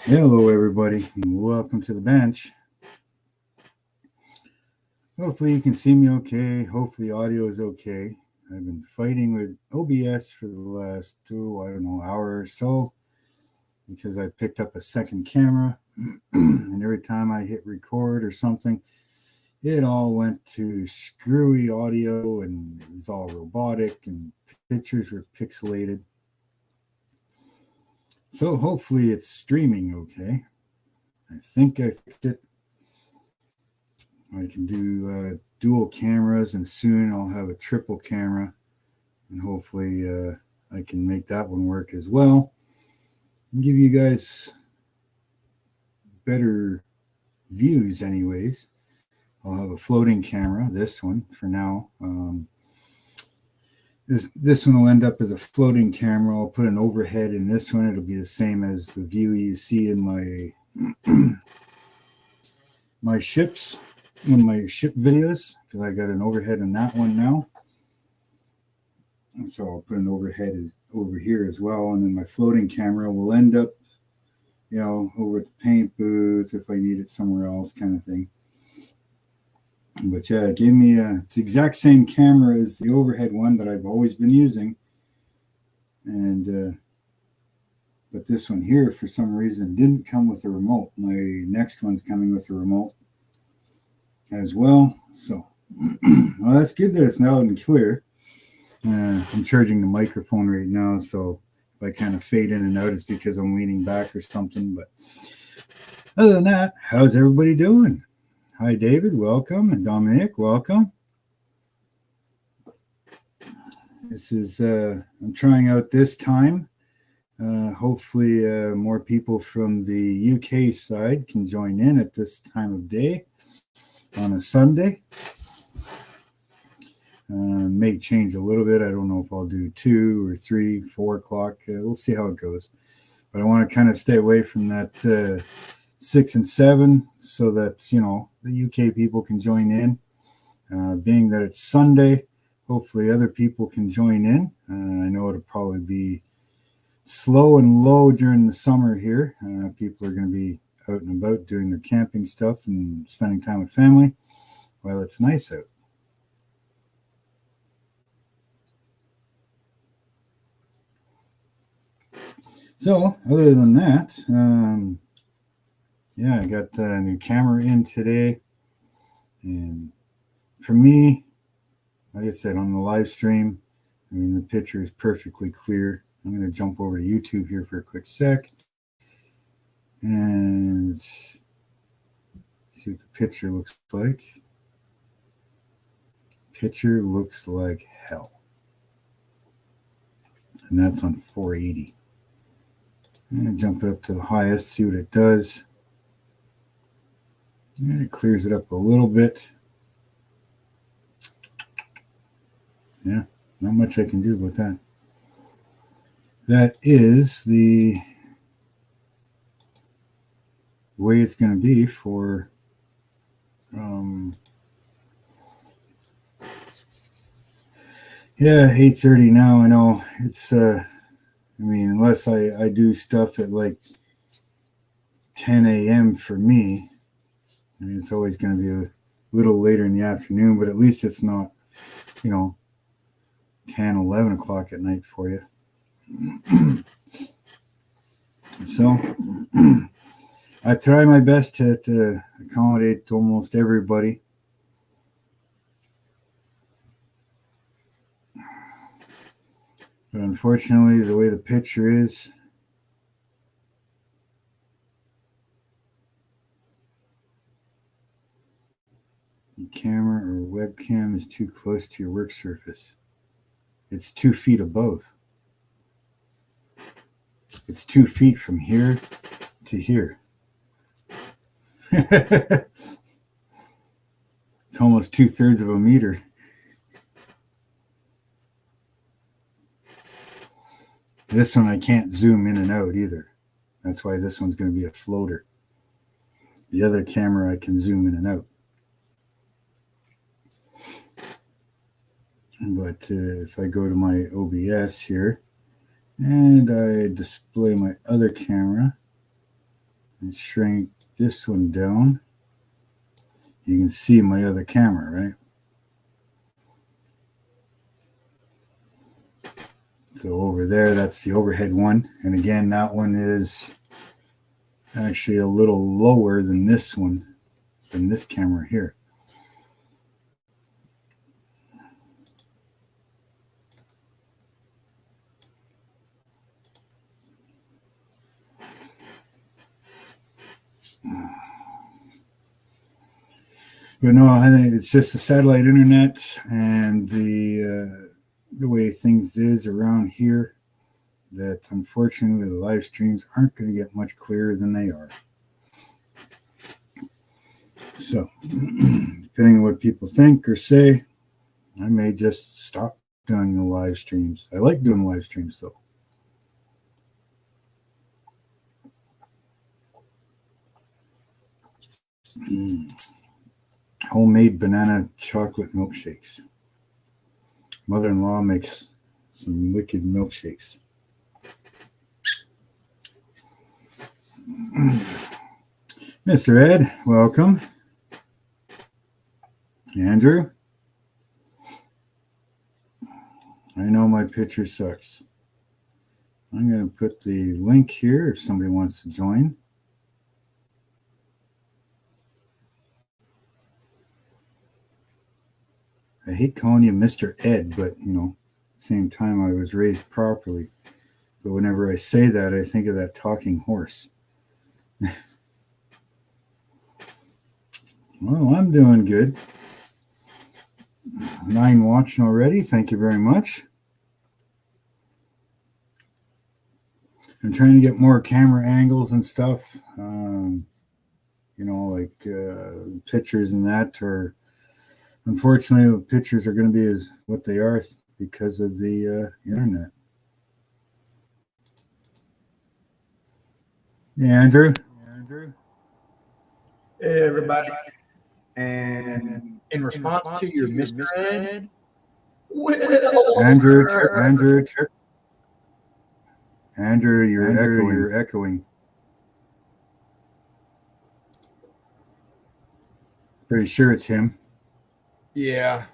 Hello, everybody, and welcome to the bench. Hopefully, you can see me okay. Hopefully, audio is okay. I've been fighting with OBS for the last, hour or so because I picked up a second camera, and every time I hit record or something, it all went to screwy audio, and it was all robotic, and pictures were pixelated. So, hopefully, it's streaming okay. I think I fixed it. I can do dual cameras, and soon I'll have a triple camera, and hopefully I can make that one work as well and give you guys better views anyways. I'll have a floating camera, this one for now. This one will end up as a floating camera. I'll put an overhead in this one. It'll be the same as the view you see in my ships. One of my ship videos, because I got an overhead in that one now. And so I'll put an overhead over here as well. And then my floating camera will end up, over at the paint booth if I need it somewhere else, kind of thing. But yeah, it gave me it's the exact same camera as the overhead one that I've always been using. And but this one here, for some reason, didn't come with a remote. My next one's coming with a remote as well. So well, that's good that it's loud and clear. I'm charging the microphone right now, so if I kind of fade in and out, it's because I'm leaning back or something. But other than that, how's everybody doing? Hi, David, welcome, and Dominic, welcome. This is I'm trying out this time. Hopefully more people from the UK side can join in at this time of day on a Sunday. May change a little bit. I don't know if I'll do 2 or 3, 4 o'clock. We'll see how it goes. But I want to kind of stay away from that 6 and 7 so that, the UK people can join in. Being that it's Sunday, hopefully other people can join in. I know it'll probably be slow and low during the summer here. People are going to be out and about doing their camping stuff and spending time with family while it's nice out. So other than that, I got a new camera in today, and for me, like I said, on the live stream, the picture is perfectly clear. I'm going to jump over to YouTube here for a quick sec and see what the picture looks like. Picture looks like hell. And that's on 480. I'm going to jump it up to the highest, see what it does. And it clears it up a little bit. Yeah, not much I can do about that. That is the way it's going to be for yeah, 8:30 now. I know it's unless I do stuff at like 10 a.m. for me, it's always going to be a little later in the afternoon, but at least it's not 10, 11 o'clock at night for you. So I try my best to accommodate almost everybody. But unfortunately, the way the picture is, the camera or webcam is too close to your work surface. It's 2 feet above. It's 2 feet from here to here. It's almost 2/3 of a meter. This one I can't zoom in and out either. That's why this one's going to be a floater. The other camera I can zoom in and out. But if I go to my OBS here and I display my other camera, and shrink this one down, you can see my other camera, right? So over there, that's the overhead one. And again, that one is actually a little lower than this one, than this camera here. But no, I think it's just the satellite internet and the way things is around here that unfortunately the live streams aren't going to get much clearer than they are. So, depending on what people think or say, I may just stop doing the live streams. I like doing live streams though. Homemade banana chocolate milkshakes. Mother-in-law makes some wicked milkshakes. Mr. Ed, welcome. Andrew, I know my picture sucks. I'm going to put the link here if somebody wants to join. I hate calling you Mr. Ed, but, you know, same time I was raised properly. But whenever I say that, I think of that talking horse. Well, I'm doing good. 9 watching already. Thank you very much. I'm trying to get more camera angles and stuff. You know, like pictures and that. Or unfortunately, the pictures are going to be as what they are because of the internet. Yeah, Andrew. Hey, everybody. And in response to your Mr. Ed, Andrew, you're echoing. Pretty sure it's him. Yeah,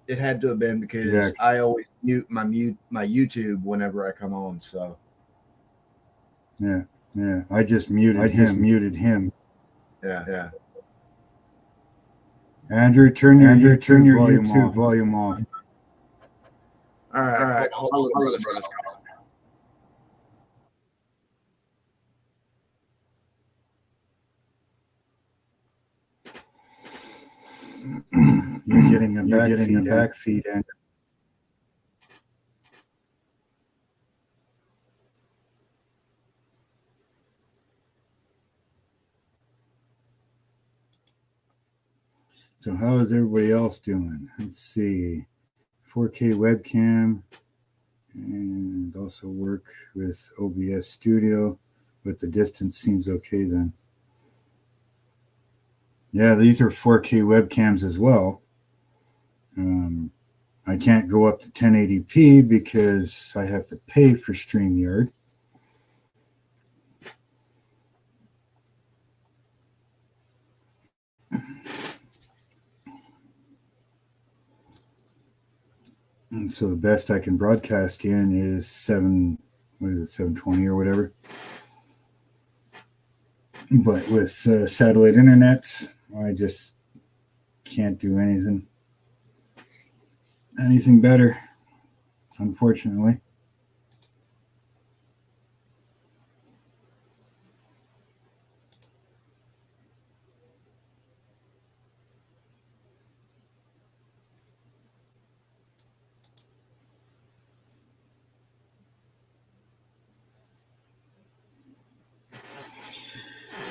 it had to have been because I always mute my YouTube whenever I come on. So yeah, I just muted him. Yeah. Andrew, turn your YouTube volume off. All right. Hold on, brother. You're getting a back feed, Andrew. So how is everybody else doing? Let's see. 4K webcam and also work with OBS Studio, but the distance seems okay then. Yeah, these are 4K webcams as well. I can't go up to 1080p because I have to pay for StreamYard. And so the best I can broadcast in is 720 or whatever. But with satellite internet, I just can't do anything better, unfortunately.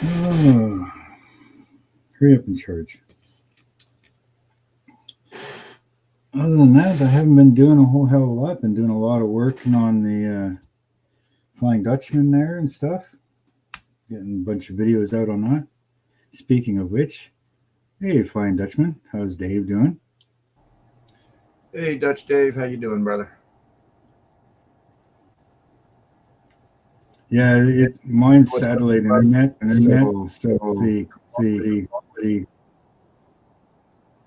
Oh, hurry up and charge. Other than that, I haven't been doing a whole hell of a lot. Been doing a lot of working on the Flying Dutchman there and stuff. Getting a bunch of videos out on that. Speaking of which, hey, Flying Dutchman, how's Dave doing? Hey, Dutch Dave, how you doing, brother? Yeah, mine's satellite internet. So The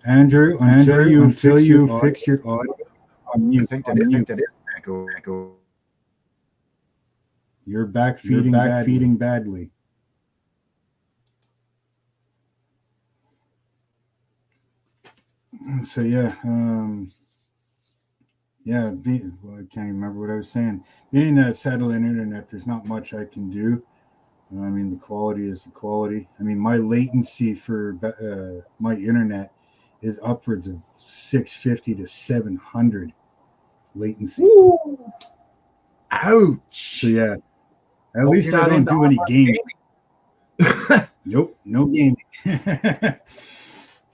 Andrew, until you fix your audio, I think that is echo. You're back feeding badly. So yeah, well, I can't remember what I was saying. Being a satellite internet, there's not much I can do. I mean, the quality is the quality. I mean, my latency for my internet is upwards of 650 to 700 latency. Ooh. Ouch. So yeah, at least I don't do any gaming. Nope, no gaming.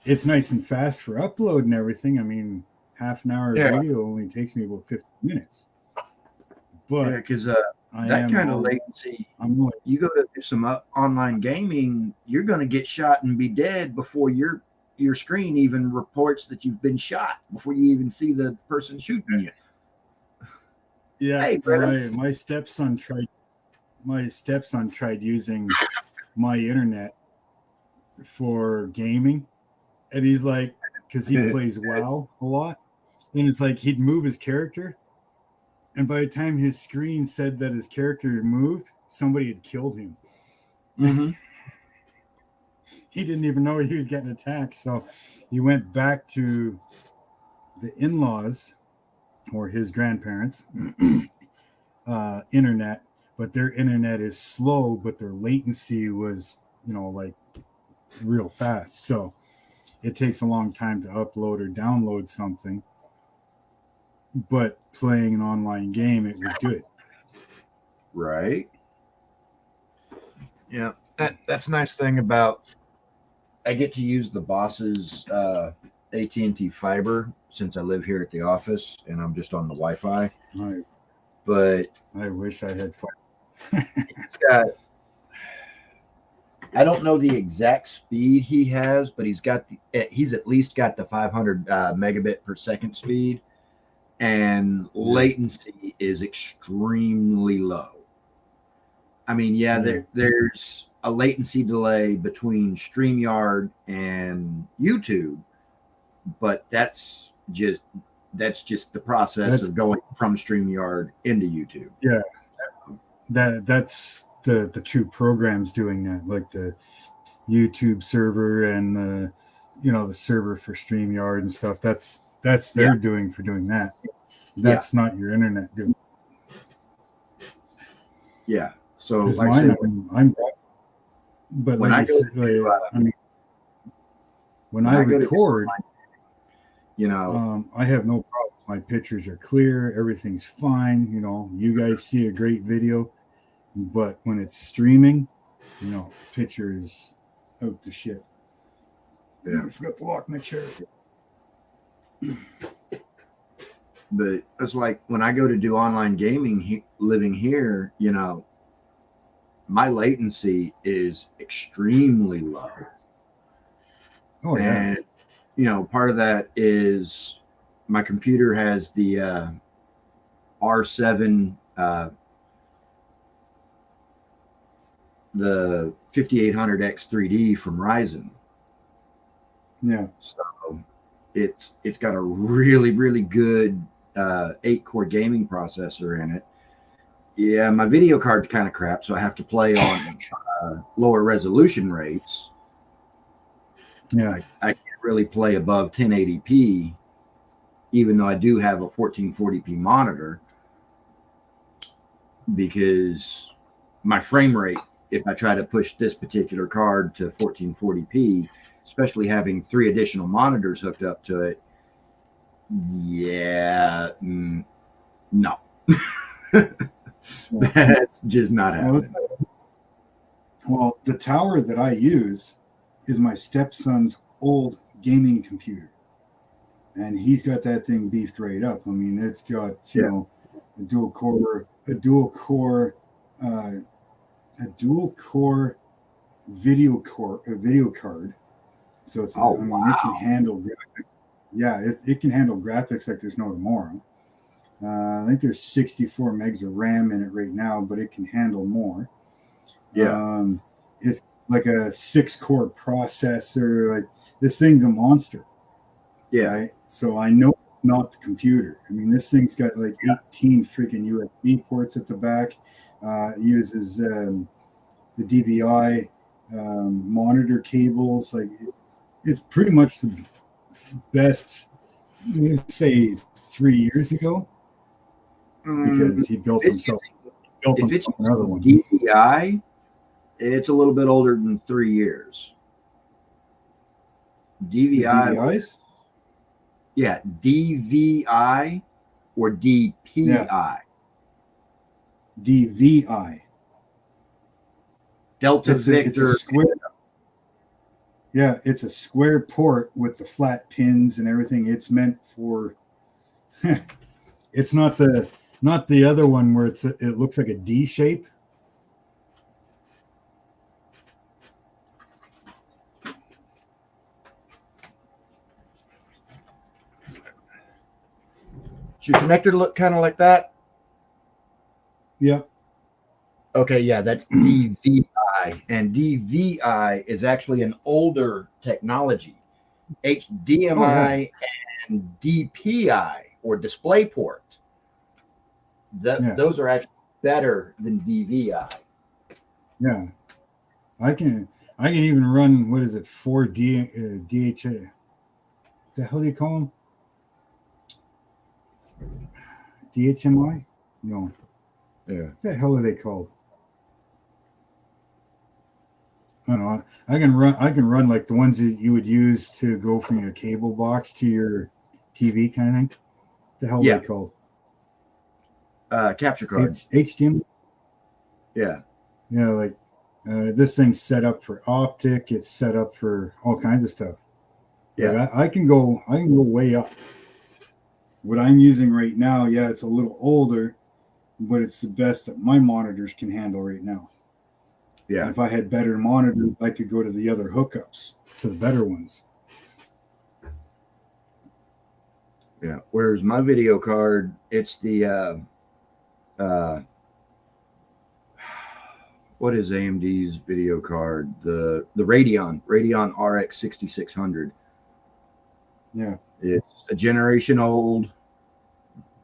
It's nice and fast for upload and everything. I mean, half an hour video only takes me about 50 minutes. But because that kind of latency, you go to do some online gaming, you're going to get shot and be dead before your screen even reports that you've been shot, before you even see the person shooting you. Yeah, hey, my stepson tried using my internet for gaming, and he's like, because he plays WoW a lot, and it's like he'd move his character, and by the time his screen said that his character moved, somebody had killed him. Mm-hmm. He didn't even know he was getting attacked, so he went back to the in-laws or his grandparents' internet, but their internet is slow, but their latency was, like real fast. So it takes a long time to upload or download something. But playing an online game, it was good. Right. Yeah, that's a nice thing about. I get to use the boss's AT&T fiber since I live here at the office and I'm just on the Wi-Fi. Right. But I wish I had fiber. I don't know the exact speed he has, but he's at least got the 500 megabit per second speed, and latency is extremely low. I mean, there's a latency delay between StreamYard and YouTube, but that's just the process of going from StreamYard into YouTube. Yeah, that's the two programs doing that, like the YouTube server and the the server for StreamYard and stuff. That's they're doing that. That's not your internet doing. Yeah. So like mine, I'm but when I record, I have no problem. My pictures are clear, everything's fine. You guys see a great video, but when it's streaming, picture is out to shit. Yeah, I forgot to lock my chair. But it's like when I go to do online gaming, living here, my latency is extremely low. Oh yeah. And part of that is my computer has the R7 the 5800X3D from Resin. Yeah. So it's got a really, really good 8-core gaming processor in it. Yeah, my video card's kind of crap, so I have to play on lower resolution rates. Yeah, I can't really play above 1080p, even though I do have a 1440p monitor, because my frame rate, if I try to push this particular card to 1440p, especially having 3 additional monitors hooked up to it, no. That's just not happening. Well, the tower that I use is my stepson's old gaming computer, and he's got that thing beefed right up. I mean, it's got a dual core video card. So it's it can handle graphics. Yeah, it can handle graphics like there's no tomorrow. I think there's 64 megs of RAM in it right now, but it can handle more. Yeah. It's like a 6-core processor. Like, this thing's a monster. Yeah. Right? So I know it's not the computer. I mean, this thing's got like 18 freaking USB ports at the back. It uses the DVI monitor cables. Like, it's pretty much the best, say 3 years ago, because he built himself. If it's another one. DVI, it's a little bit older than 3 years. DVI. Yeah, DVI or DPI. Yeah. DVI. Delta Victor. It's a square. Yeah, it's a square port with the flat pins and everything. It's meant for. It's not the other one where it looks like a D shape. Does your connector look kind of like that? Yeah. Okay, yeah, that's DVI. And DVI is actually an older technology. HDMI and DPI, or DisplayPort, those are actually better than DVI. Yeah. I can even run, what is it, 4D DHA. What the hell do you call them? DHMI? No. Yeah. What the hell are they called? I don't know. I can run like the ones that you would use to go from your cable box to your TV kind of thing. What the hell are they called? Capture card. It's HDMI. Yeah. You know, like this thing's set up for optic. It's set up for all kinds of stuff. Yeah. Like I can go way up. What I'm using right now, yeah, it's a little older, but it's the best that my monitors can handle right now. Yeah. And if I had better monitors, I could go to the other hookups, to the better ones. Yeah. Whereas my video card, it's the what is AMD's video card? The Radeon RX 6600. Yeah. It's a generation old,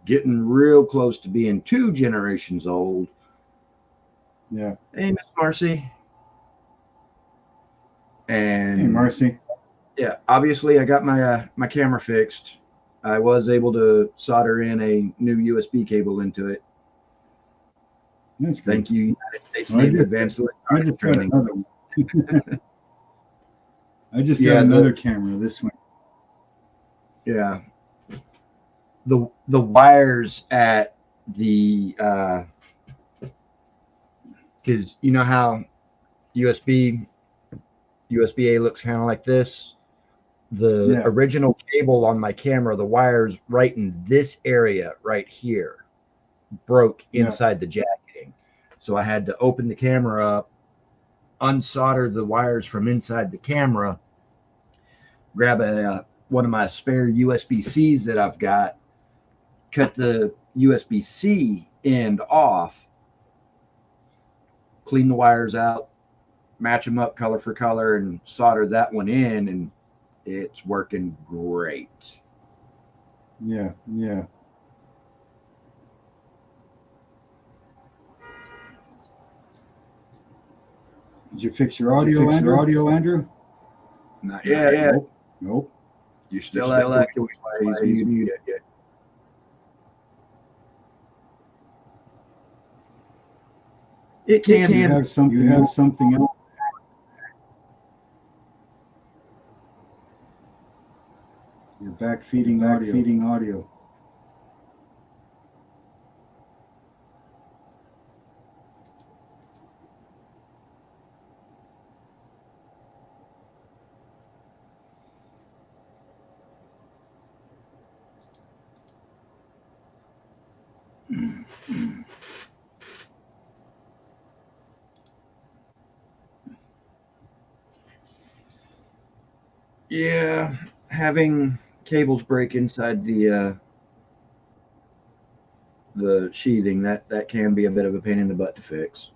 getting real close to being 2 generations old. Yeah. Hey, Miss Marcy. And hey, Marcy. Yeah, obviously I got my camera fixed. I was able to solder in a new USB cable into it. That's good. Thank you, United States Navy Advanced Electronics Training. I just got another camera, this one. Yeah. The wires at the because you know how USB-A looks kind of like this. The original cable on my camera, the wires right in this area right here broke inside the jacketing. So I had to open the camera up, unsolder the wires from inside the camera, grab one of my spare USB-Cs that I've got, cut the USB-C end off, clean the wires out, match them up color for color, and solder that one in, and it's working great. Yeah. Did you fix your audio, Andrew? Not yet. Nope. You're still acting why he's muted yet. It can have something else. You're back feeding audio. Yeah, having cables break inside the the sheathing. That can be a bit of a pain in the butt to fix.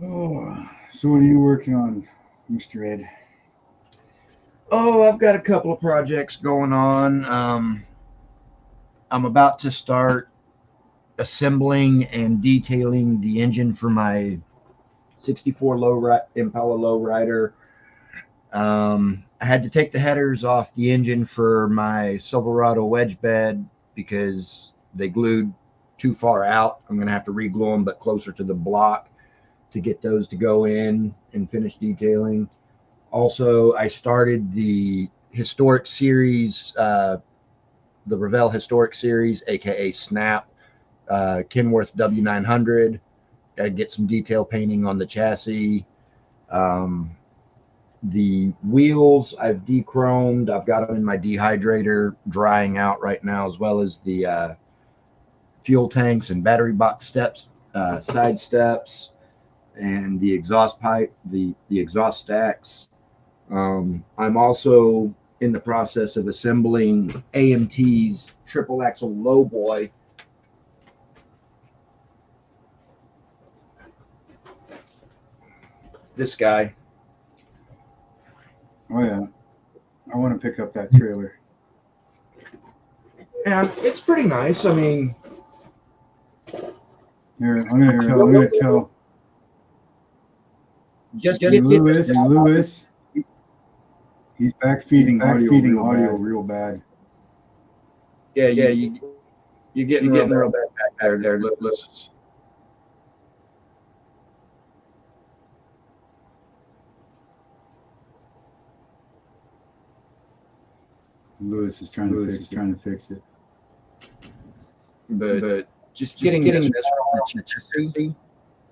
Oh, so what are you working on, Mr. Ed? Oh, I've got a couple of projects going on. I'm about to start assembling and detailing the engine for my 64 Impala lowrider. I had to take the headers off the engine for my Silverado wedge bed because they glued too far out. I'm going to have to re-glue them, but closer to the block to get those to go in and finish detailing. Also, I started the historic series, the Revell Historic Series, aka Snap, Kenworth W900. Got to get some detail painting on the chassis. The wheels I've de-chromed. I've got them in my dehydrator drying out right now, as well as the fuel tanks and battery box steps, side steps, and the exhaust pipe, the exhaust stacks. I'm also in the process of assembling AMT's triple axle lowboy. This guy. Oh yeah, I want to pick up that trailer. And it's pretty nice. I mean, Here, I'm gonna tell just Lewis. He's back feeding audio real bad. Yeah, you're getting real bad back there, Lewis. Lewis is trying to fix it. But just getting this chassis,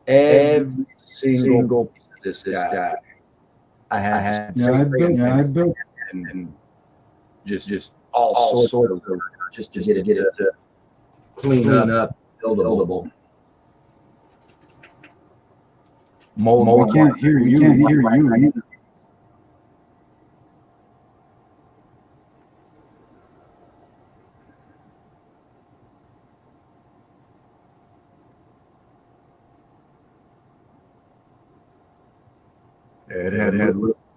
every single piece of this guy. I built and just all sorts of work just to get it to clean up, buildable. We can't hear you either. It had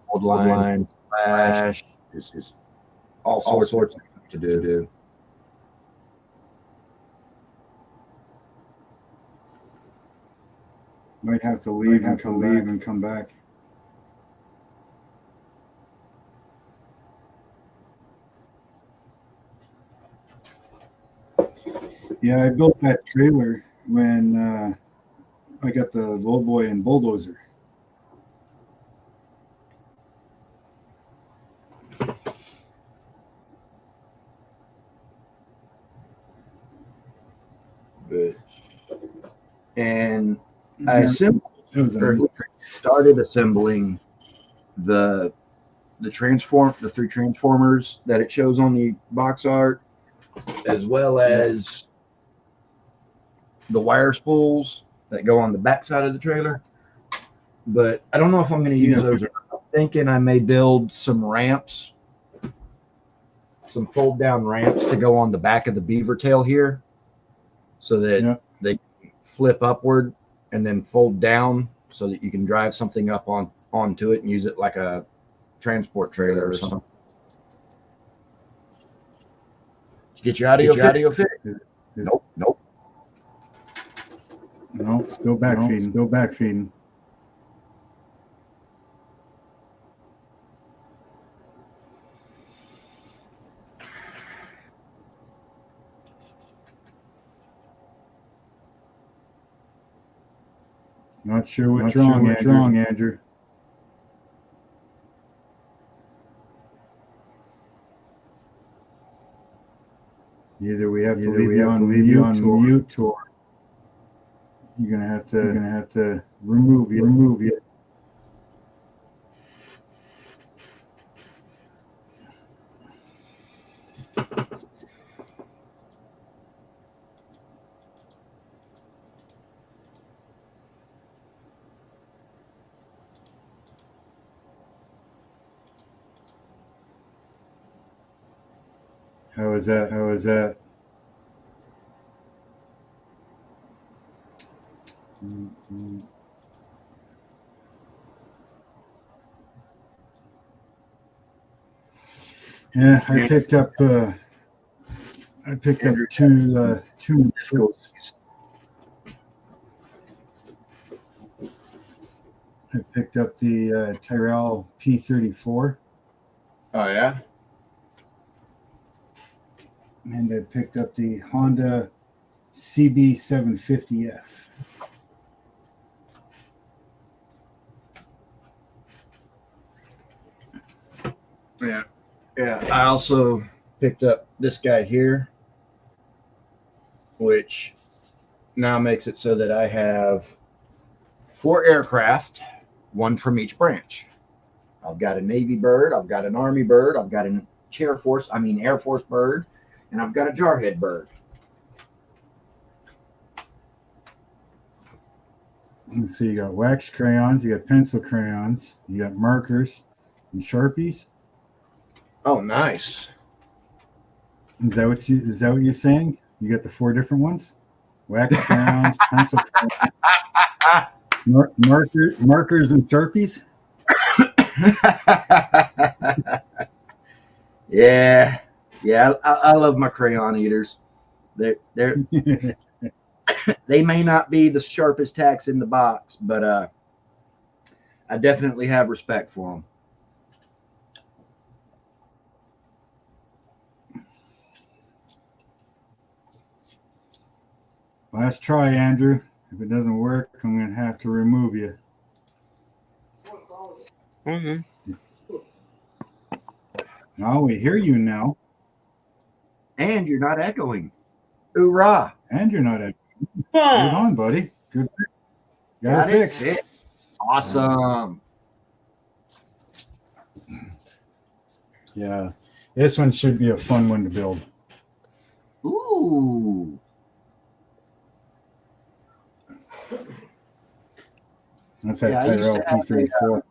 old line, flash, just all sorts of things to do. Might have to leave and come back. Yeah, I built that trailer when I got the lowboy and bulldozer. And I started assembling the three transformers that it shows on the box art, as well as the wire spools that go on the back side of the trailer. But I don't know if I'm going to use those. I'm thinking I may build some ramps, some fold down ramps to go on the back of the beaver tail here, so that they flip upward and then fold down, so that you can drive something up onto it and use it like a transport trailer or something. Did you get your audio fixed? Nope. No, still back feeding. Not sure what's wrong, Andrew. Either we have to leave you on mute, or you're gonna have to remove it. How was that? How was that? Yeah, I picked up two I picked up the Tyrrell P34. Oh yeah. And I picked up the Honda CB750F. Yeah. Yeah. I also picked up this guy here, which now makes it so that I have 4 aircraft, one from each branch. I've got a Navy bird, I've got an Army bird, I've got an Air Force bird, and I've got a Jarhead bird. Let's see, you got wax crayons, you got pencil crayons, you got markers and Sharpies. Oh, nice. Is that what you're saying? You got the 4 different ones? Wax crayons, pencil crayons, markers and Sharpies? Yeah. I love my crayon eaters. They're they may not be the sharpest tacks in the box, but I definitely have respect for them. Last try, Andrew. If it doesn't work, I'm going to have to remove you. Mm-hmm. No, we hear you now. And you're not echoing. Hoorah. And you're not echoing. Hold on, buddy. Good. Got it fixed. Awesome. Yeah. This one should be a fun one to build. Ooh. That's that Tyrrell P34.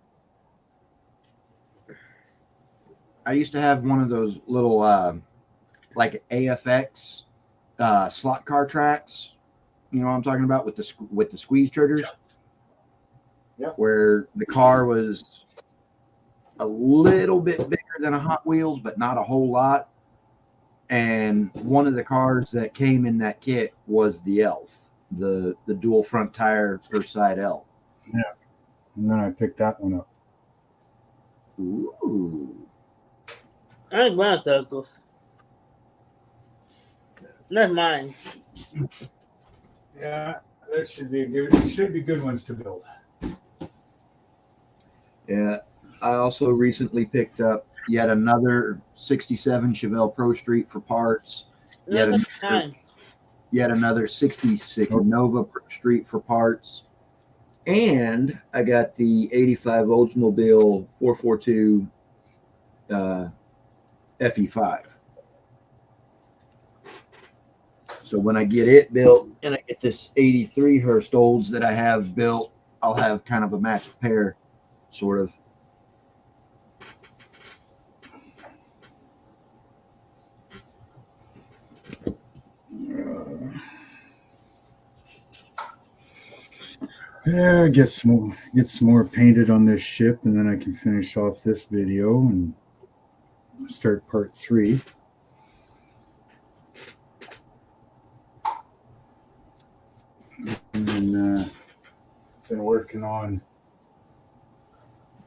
I used to have one of those little like AFX slot car tracks. You know what I'm talking about, with the squeeze triggers. Yep. Where the car was a little bit bigger than a Hot Wheels, but not a whole lot. And one of the cars that came in that kit was the Elf, the dual front tire first side Elf. Yeah. And then I picked that one up. Ooh. I like motorcycles. Never mind. Yeah, that should be good ones to build. Yeah. I also recently picked up yet another 67 Chevelle Pro Street for parts. Yet another 66 Nova Pro Street for parts. And I got the 85 Oldsmobile 442 FE5. So when I get it built and I get this 83 Hurst Olds that I have built, I'll have kind of a matched pair, sort of. Yeah, get some more painted on this ship, and then I can finish off this video and start part 3. And then been working on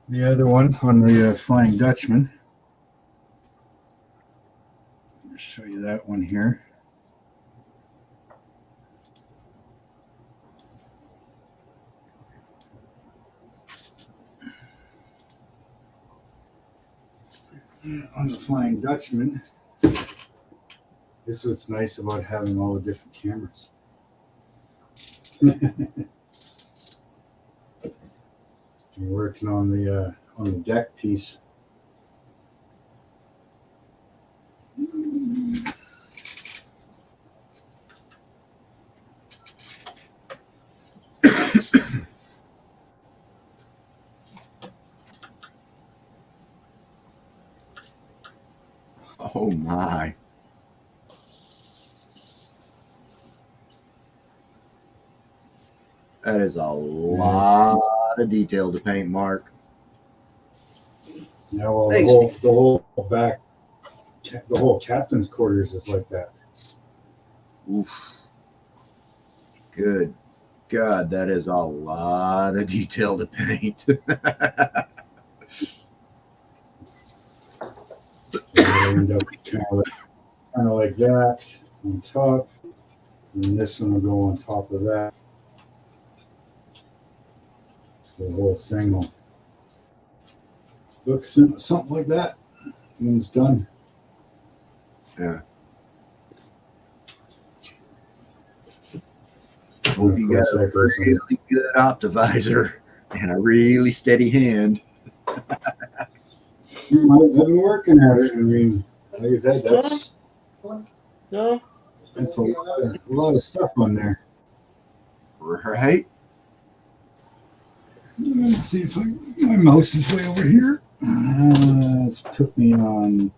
the other one, on the Flying Dutchman. I'll show you that one here. On the Flying Dutchman, this is what's nice about having all the different cameras. You're working on the deck piece. Oh my. That is a lot of detail to paint, Mark. Yeah, well, Thanks. the whole back, the whole captain's quarters is like that. Oof. Good God, that is a lot of detail to paint. It'll end up kind of like that on top, and this one will go on top of that. So the whole thing will look something like that when it's done. Yeah. Hope you got a really good optimizer and a really steady hand. I've been working at it. I mean, like I said, that's No. a lot of stuff on there. Right? Let's see if my mouse is way over here. It's put me on.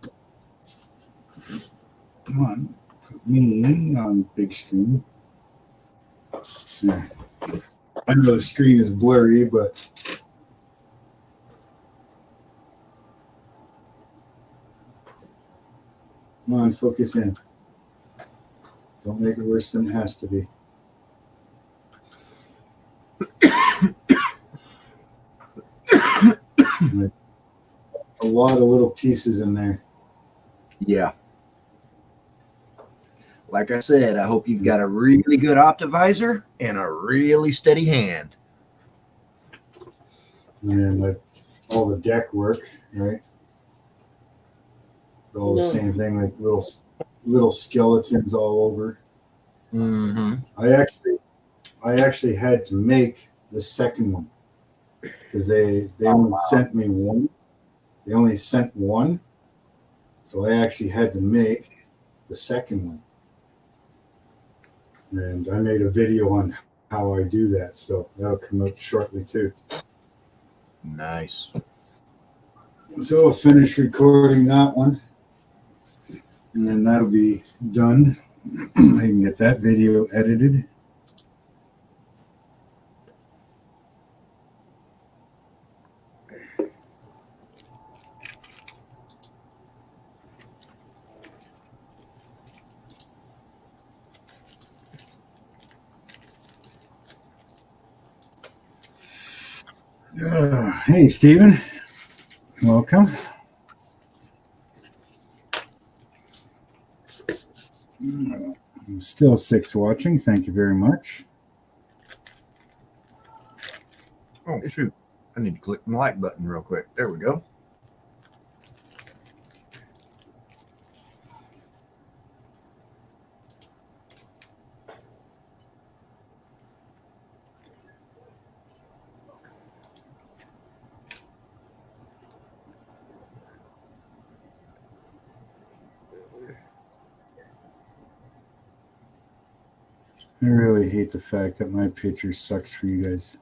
Come on, put me on big screen. Yeah. I know the screen is blurry, but come on, focus in. Don't make it worse than it has to be. A lot of little pieces in there. Yeah. Like I said, I hope you've got a really good optimizer and a really steady hand. And then like all the deck work, right? All the same thing, like little skeletons all over. Mm-hmm. I actually had to make the second one because they only sent me one. They only sent one, so I actually had to make the second one. And I made a video on how I do that, so that'll come out shortly too. Nice. So I'll finish recording that one, and then that'll be done. I can get that video edited. Hey, Stephen. Welcome. I'm still 6 watching. Thank you very much. Oh, shoot. I need to click the like button real quick. There we go. I really hate the fact that my picture sucks for you guys.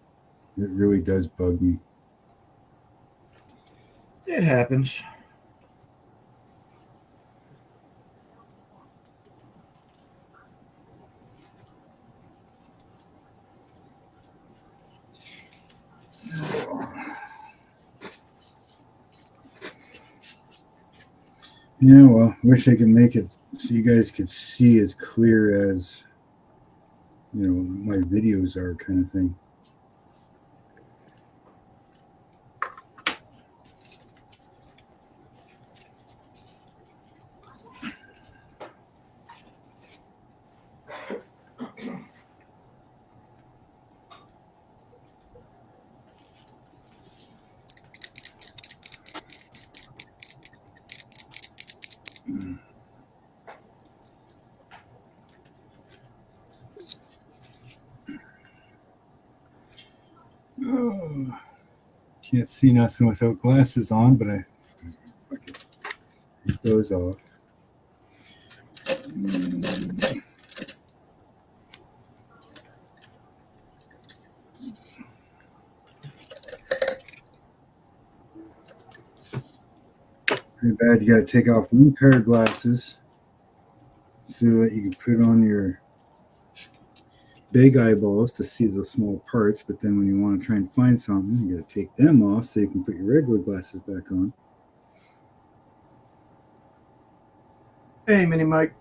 It really does bug me. It happens. Yeah, well, wish I could make it so you guys could see as clear as, you know, my videos are, kind of thing. Oh, can't see nothing without glasses on, but I take those off. Pretty bad. You got to take off one pair of glasses so that you can put on your big eyeballs to see the small parts, but then when you want to try and find something, you got to take them off so you can put your regular glasses back on. Hey, Mini Mike.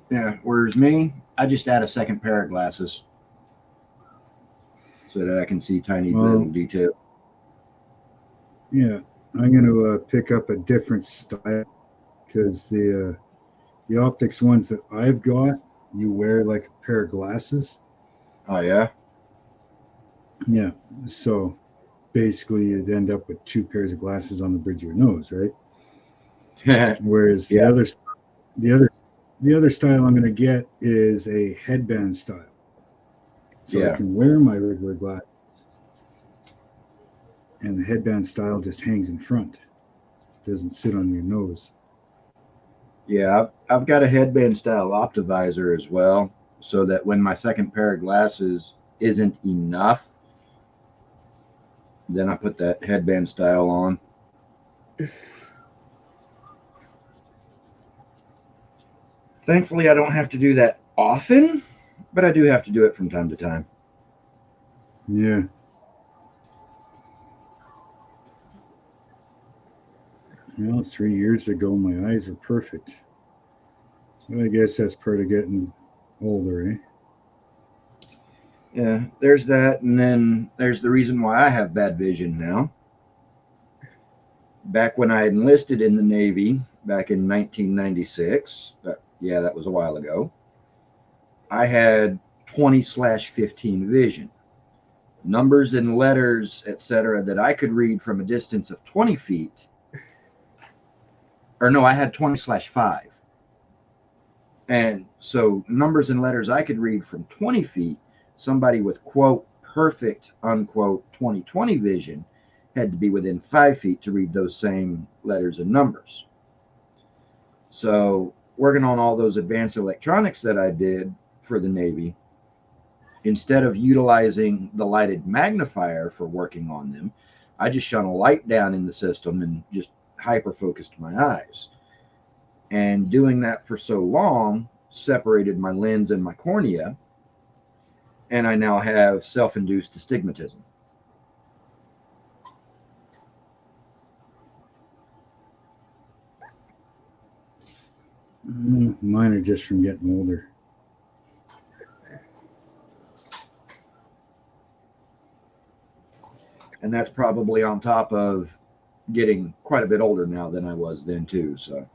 Yeah, whereas me, I just add a second pair of glasses so that I can see tiny little detail. Yeah, I'm going to pick up a different style because the optics ones that I've got, you wear like a pair of glasses. Oh, yeah? Yeah, so basically you'd end up with two pairs of glasses on the bridge of your nose, right? Whereas Yeah. the other style I'm going to get is a headband style. So Yeah. I can wear my regular glasses. And the headband style just hangs in front. It doesn't sit on your nose. Yeah, I've got a headband style optivisor as well, so that when my second pair of glasses isn't enough, then I put that headband style on. Thankfully, I don't have to do that often, but I do have to do it from time to time. Yeah. Well, 3 years ago, my eyes were perfect. Well, I guess that's part of getting older, eh? Yeah, there's that, and then there's the reason why I have bad vision now. Back when I enlisted in the Navy, back in 1996, yeah, that was a while ago, I had 20/15 vision. Numbers and letters, etc., that I could read from a distance of 20 feet. Or no, I had 20/5. And so numbers and letters I could read from 20 feet, somebody with, quote, perfect, unquote, 20/20 vision had to be within 5 feet to read those same letters and numbers. So working on all those advanced electronics that I did for the Navy, instead of utilizing the lighted magnifier for working on them, I just shone a light down in the system and just hyper-focused my eyes. And doing that for so long separated my lens and my cornea, and I now have self-induced astigmatism. Mine are just from getting older. And that's probably on top of getting quite a bit older now than I was then too. So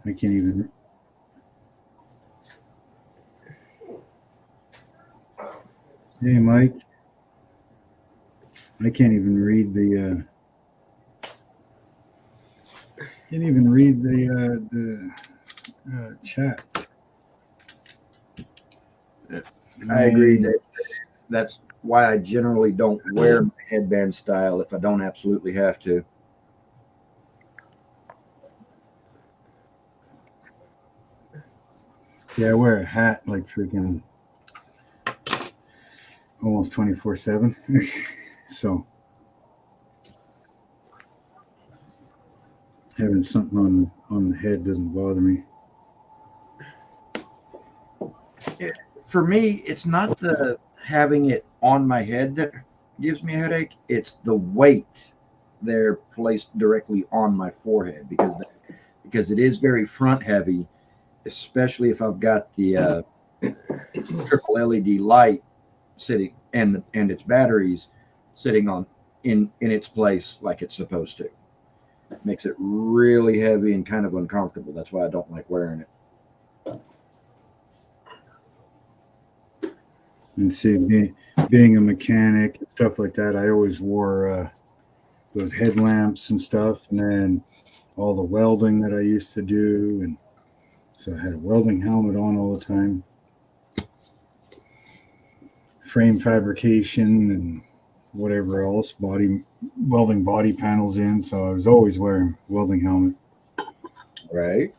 I can't even. Hey, Mike. I can't even read the. Can't even read the chat. I agree that that's why I generally don't wear my headband style if I don't absolutely have to. See, I wear a hat like freaking almost 24/7. So having something on the head doesn't bother me. For me, it's not the having it on my head that gives me a headache. It's the weight they're placed directly on my forehead because it is very front heavy, especially if I've got the triple LED light sitting and its batteries sitting on in its place like it's supposed to. It makes it really heavy and kind of uncomfortable. That's why I don't like wearing it. And see, being a mechanic and stuff like that, I always wore those headlamps and stuff, and then all the welding that I used to do, and so I had a welding helmet on all the time. Frame fabrication and whatever else, welding body panels in, so I was always wearing a welding helmet. Right.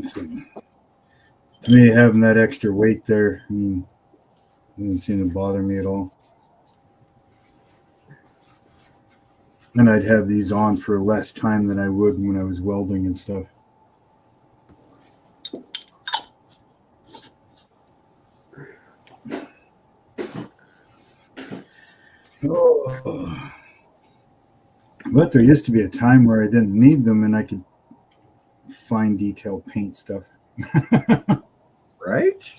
So, to me, having that extra weight there doesn't seem to bother me at all. And I'd have these on for less time than I would when I was welding and stuff. Oh. But there used to be a time where I didn't need them and I could fine detail paint stuff. Right?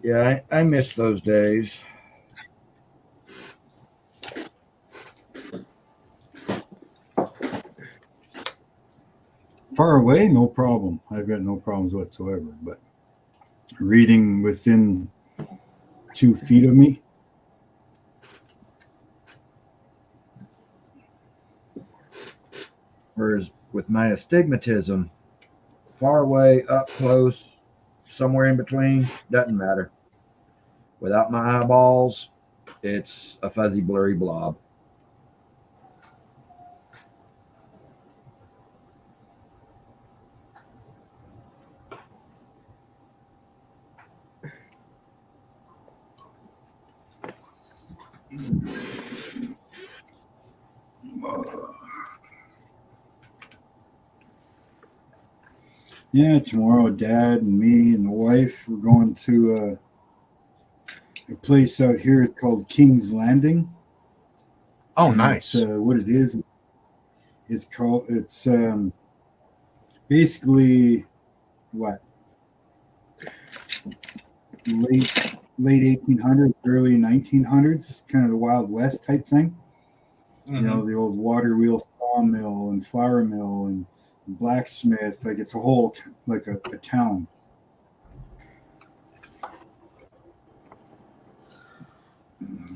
Yeah, I miss those days. Far away, no problem. I've got no problems whatsoever. But reading within 2 feet of me, Whereas with my astigmatism, far away, up close, somewhere in between, doesn't matter. Without my eyeballs, it's a fuzzy, blurry blob. yeah, tomorrow Dad and me and the wife, we're going to a place out here called King's Landing. Oh, And nice. What it is, it's basically what, late 1800s, early 1900s, kind of the Wild West type thing. Mm-hmm. You know, the old water wheel sawmill and flour mill and blacksmith. Like it's a whole, like a town.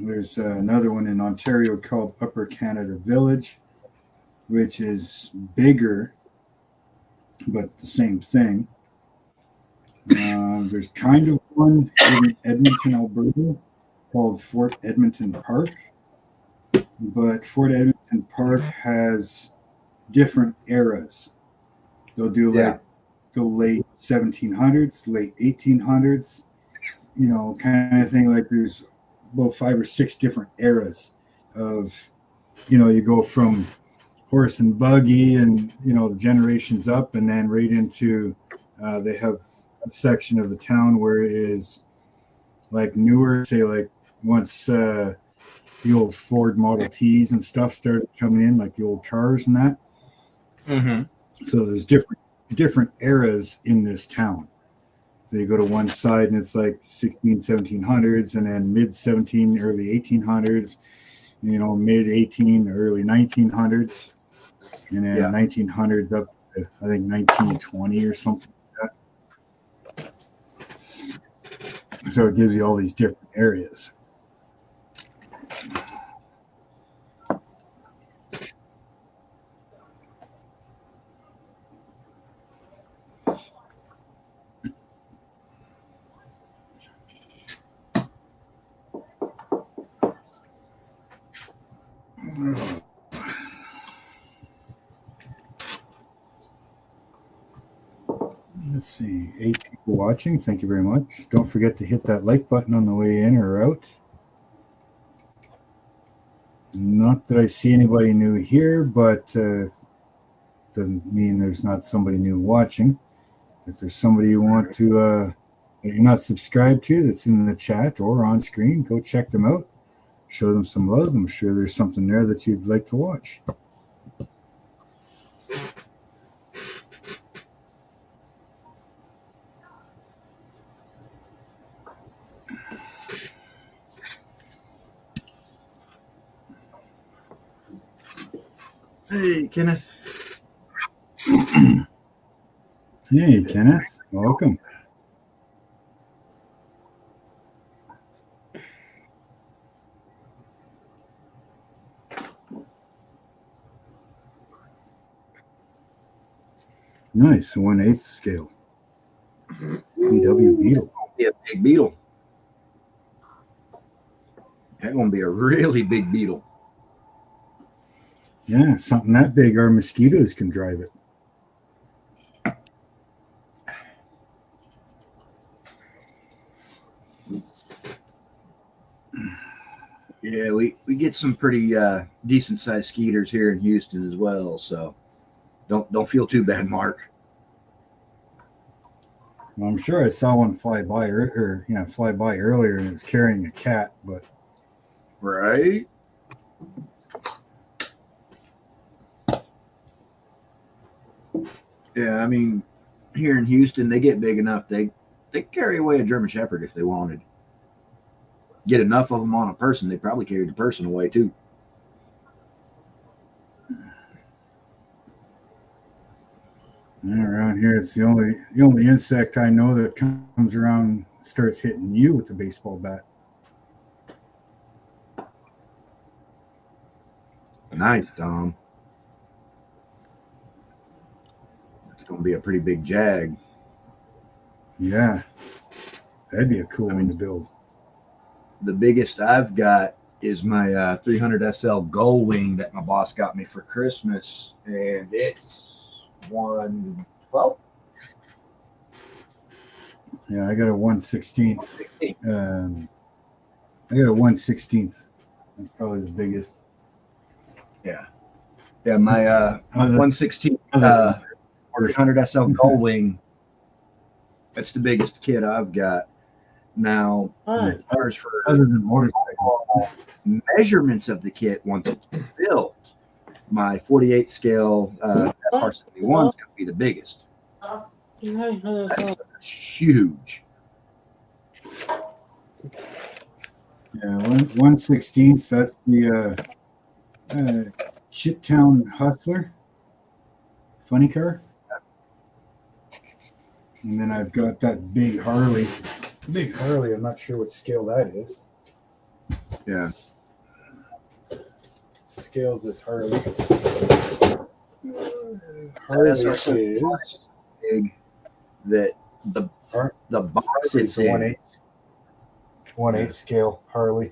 There's another one in Ontario called Upper Canada Village, which is bigger, but the same thing. There's kind of one in Edmonton, Alberta, called Fort Edmonton Park. But Fort Edmonton Park has different eras. They'll do like the late 1700s, late 1800s, you know, kind of thing. Like there's about 5 or 6 different eras of, you know, you go from horse and buggy and, you know, the generations up and then right into, they have a section of the town where it is like newer, say like once the old Ford Model Ts and stuff started coming in, like the old cars and that. Mm-hmm. So there's different eras in this town. So you go to one side and it's like 1700s and then mid 17, early 1800s, you know, mid 18, early 1900s, and then 1900s up to, I think, 1920 or something like that. So it gives you all these different areas. Let's see, 8 people watching. Thank you very much. Don't forget to hit that like button on the way in or out. Not that I see anybody new here, but doesn't mean there's not somebody new watching. If there's somebody you want to that you're not subscribed to that's in the chat or on screen, go check them out. Show them some love. I'm sure there's something there that you'd like to watch. Hey, Kenneth. Hey, Kenneth. Welcome. Nice, 1/8 scale. BW Beetle. Be a big beetle. That's gonna be a really big beetle. Yeah, something that big, our mosquitoes can drive it. Yeah, we get some pretty decent sized skeeters here in Houston as well. So don't feel too bad, Mark. Well, I'm sure I saw one fly by earlier, and it was carrying a cat. But Right? Yeah, I mean, here in Houston, they get big enough. They carry away a German Shepherd if they wanted. Get enough of them on a person, they probably carried the person away too. and around here, it's the only insect I know that comes around, starts hitting you with the baseball bat. Nice, Tom. It's going to be a pretty big jag. Yeah, that'd be a cool one to build. The biggest I've got is my 300 SL Gull Wing that my boss got me for Christmas, and it's 112. Yeah, I got a 1/16. I got a 1/16. That's probably the biggest. Yeah, my 116 300 SL Gull Wing. That's the biggest kit I've got. Now, as far as for Other than motorcycles. measurements of the kit once it's built, my 48 scale SR71 is going to be the biggest. That's huge. Yeah, 1/16. That's the Chiptown Hustler funny car. And then I've got that big Harley. Big Harley. I'm not sure what scale that is. Yeah. Scales this Harley. Harley is Big that the box it's in. 1/8 scale Harley.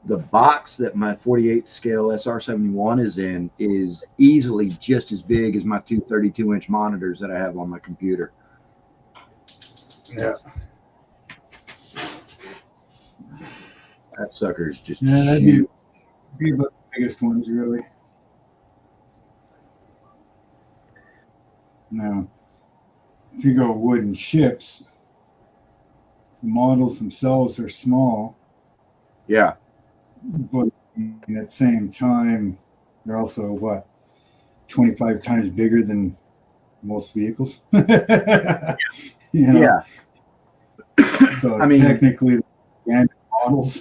The box that my 48 scale SR71 is in is easily just as big as my two 32-inch monitors that I have on my computer. Yeah. That sucker is just That'd huge. be about the biggest ones, really. Now, if you go wooden ships, the models themselves are small, Yeah. but at the same time, they're also 25 times bigger than most vehicles. You know? Yeah. So I mean, technically, they're models.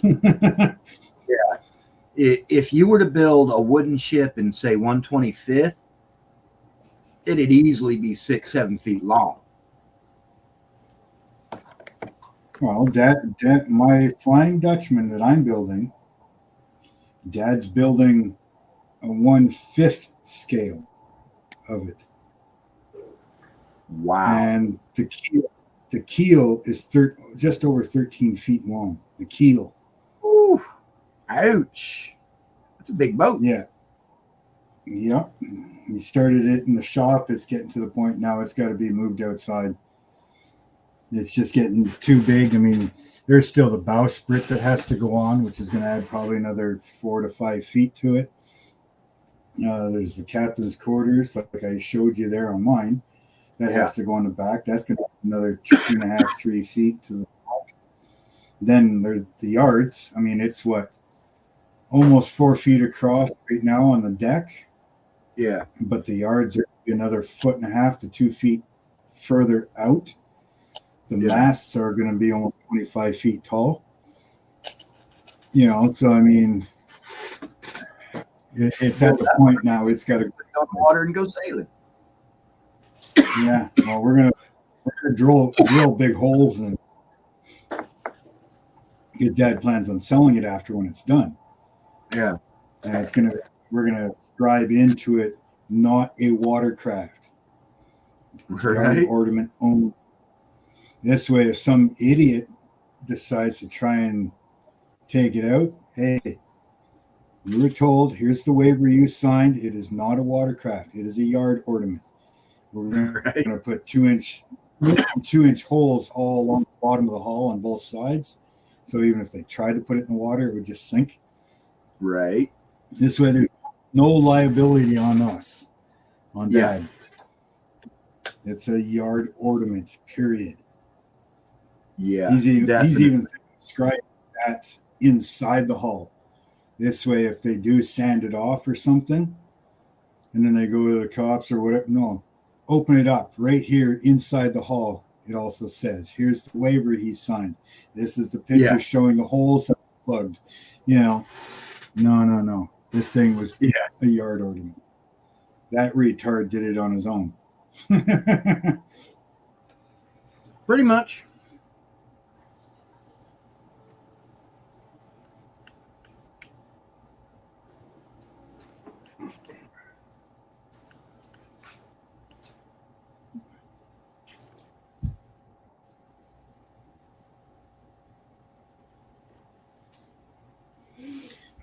If you were to build a wooden ship in, say, 1/25th, it'd easily be 6-7 feet long. Well, my Flying Dutchman that I'm building, Dad's building a 1/5 scale of it. Wow. And the keel is just over 13 feet long. The keel. Ooh, ouch. That's a big boat. Yeah. Yep. He started it in the shop. It's getting to the point now it's got to be moved outside. It's just getting too big. I mean, there's still the bowsprit that has to go on, which is going to add probably another 4 to 5 feet to it. There's the captain's quarters, like I showed you there on mine. That has to go on the back. That's going to add another 2.5, 3 feet to the back. Then there's the yards. I mean, it's almost 4 feet across right now on the deck. Yeah. But the yards are another 1.5 to 2 feet further out. The masts are going to be almost 25 feet tall. So I mean, it's at the point now. It's got to go on the water and go sailing. Yeah. Well, we're gonna drill big holes and get Dad plans on selling it after when it's done. Yeah. And we're gonna scribe into it, not a watercraft. Right. Ornament only. This way, if some idiot decides to try and take it out, hey, you were told, here's the waiver you signed. It is not a watercraft. It is a yard ornament. We're going to put 2-inch holes all along the bottom of the hull on both sides. So even if they tried to put it in the water, it would just sink. Right. This way, there's no liability on us, on Dad. It's a yard ornament, period. Yeah. He's even described that inside the hull. This way, if they do sand it off or something, and then they go to the cops or whatever, no, open it up right here inside the hull. It also says, here's the waiver he signed. This is the picture showing the holes that are plugged. You know, no. This thing was a yard ornament. That retard did it on his own. Pretty much.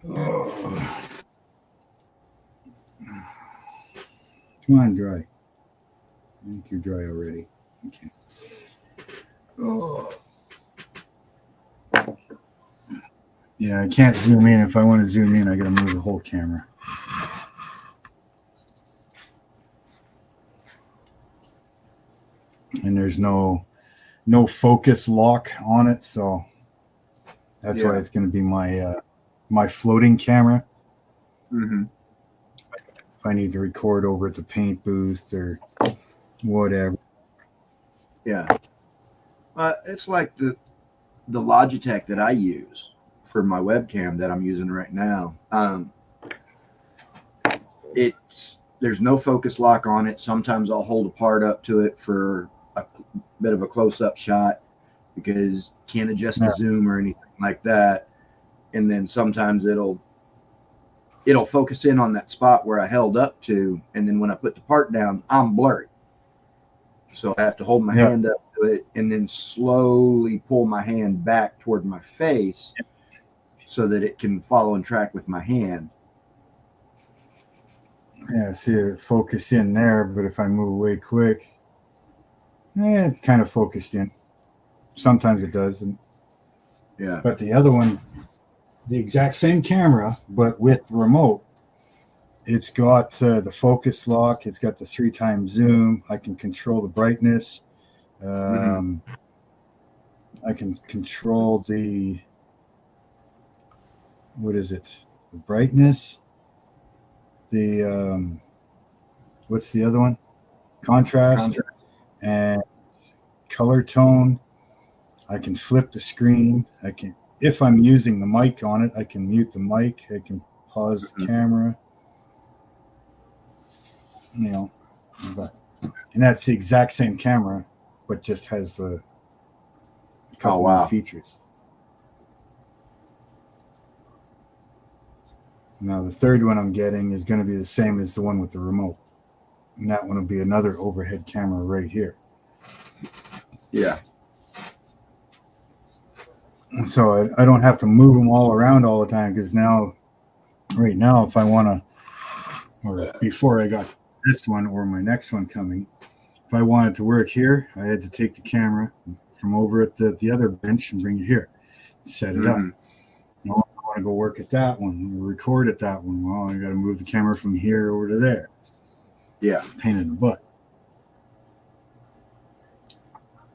Oh. Come on, dry. I think you're dry already. Okay. Oh. Yeah, I can't zoom in. If I want to zoom in, I got to move the whole camera. And there's no focus lock on it, so that's why it's going to be my floating camera. Mm-hmm. If I need to record over at the paint booth or whatever. Yeah. It's like the Logitech that I use for my webcam that I'm using right now. There's no focus lock on it. Sometimes I'll hold a part up to it for a bit of a close-up shot because can't adjust the zoom or anything like that. And then sometimes it'll focus in on that spot where I held up to, and then when I put the part down, I'm blurry. So I have to hold my hand up to it and then slowly pull my hand back toward my face so that it can follow and track with my hand. Yeah, see it focus in there, but if I move away quick, it kind of focused in. Sometimes it doesn't. Yeah. But the other one, the exact same camera, but with the remote, it's got the focus lock. It's got the 3x zoom. I can control the brightness. I can control the, what is it? The brightness. The, what's the other one? Contrast. And color tone. I can flip the screen. I can, if I'm using the mic on it, I can mute the mic. I can pause the camera. You know, and that's the exact same camera, but just has a couple new features. Now the third one I'm getting is going to be the same as the one with the remote, and that one will be another overhead camera right here. Yeah. So I don't have to move them all around all the time, because right now, if I want to, or before I got this one or my next one coming, if I wanted to work here, I had to take the camera from over at the other bench and bring it here, set it up. Well, I want to go work at that one, record at that one. Well, I got to move the camera from here over to there. Yeah. Pain in the butt.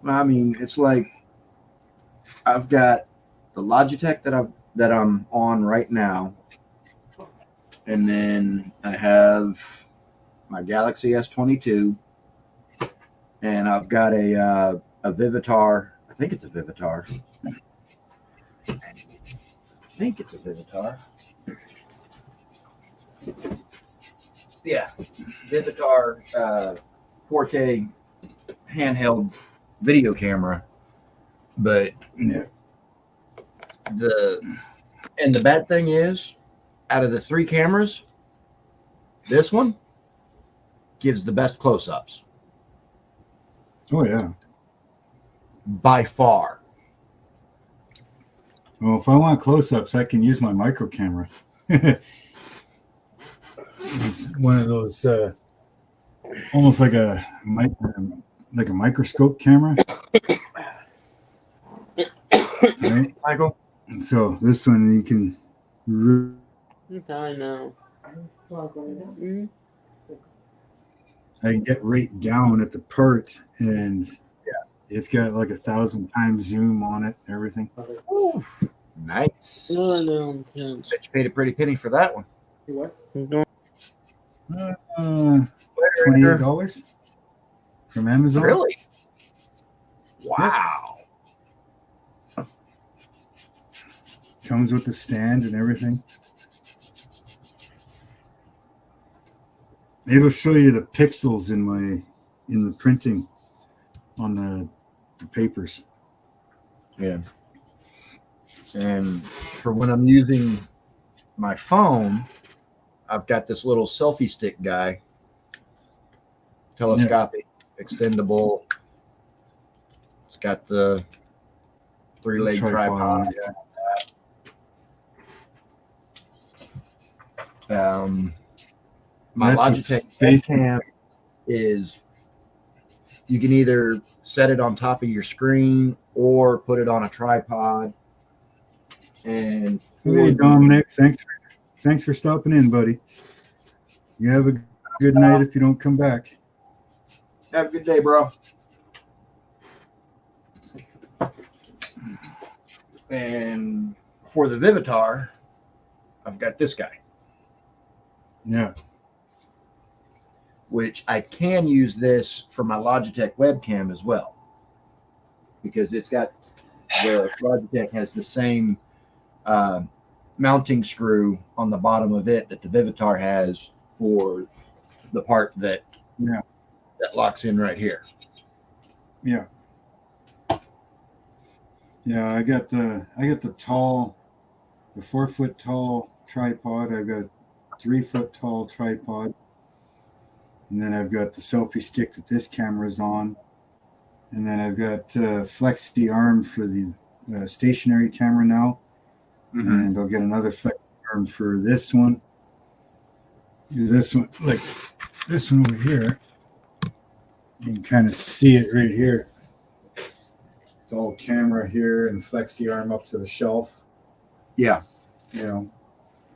I mean, it's like I've got the Logitech that I'm on right now, and then I have my Galaxy S22, and I've got a Vivitar. I think it's a Vivitar. Yeah, Vivitar 4K handheld video camera. But the bad thing is, out of the three cameras, this one gives the best close-ups. Oh yeah, by far. Well, if I want close-ups, I can use my micro camera. It's one of those almost like a microscope camera. Right? Michael? And so this one you can I know. Mm. I can get right down at the part, and it's got like 1,000 times zoom on it and everything. Ooh, nice. No, I know. Since. Bet you paid a pretty penny for that one. What? $28 from Amazon. Really? Wow. Comes with the stand and everything. It'll show you the pixels in the printing on the papers. Yeah. And for when I'm using my phone, I've got this little selfie stick guy, telescopic, extendable. It's got the 3-leg tripod. My Logitech webcam is, you can either set it on top of your screen or put it on a tripod. And hey, Dominic, thanks for stopping in, buddy. You have a good night if you don't come back. Have a good day, bro. And for the Vivitar, I've got this guy. Yeah. Which I can use this for my Logitech webcam as well, because it's got, the Logitech has the same mounting screw on the bottom of it that the Vivitar has for the part that locks in right here. Yeah. Yeah, I got the 4-foot tall tripod. I've got a 3-foot tall tripod. And then I've got the selfie stick that this camera's on. And then I've got flexi arm for the stationary camera now. Mm-hmm. And I'll get another flexi arm for this one. This one, like this one over here. You can kind of see it right here. It's all camera here and flexi arm up to the shelf. Yeah. You know,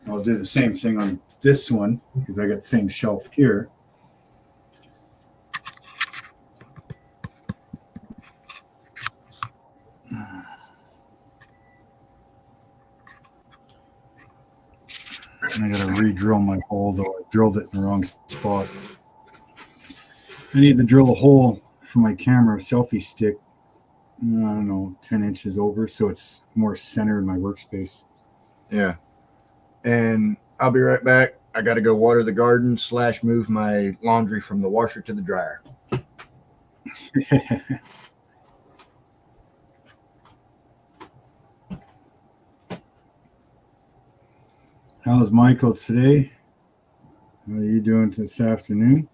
I'll do the same thing on this one because I got the same shelf here. I gotta re-drill my hole, though I drilled it in the wrong spot. I need to drill a hole for my camera selfie stick, I don't know, 10 inches over, so it's more centered in my workspace. Yeah. And I'll be right back. I gotta go water the garden / move my laundry from the washer to the dryer. How's Michael today? How are you doing this afternoon?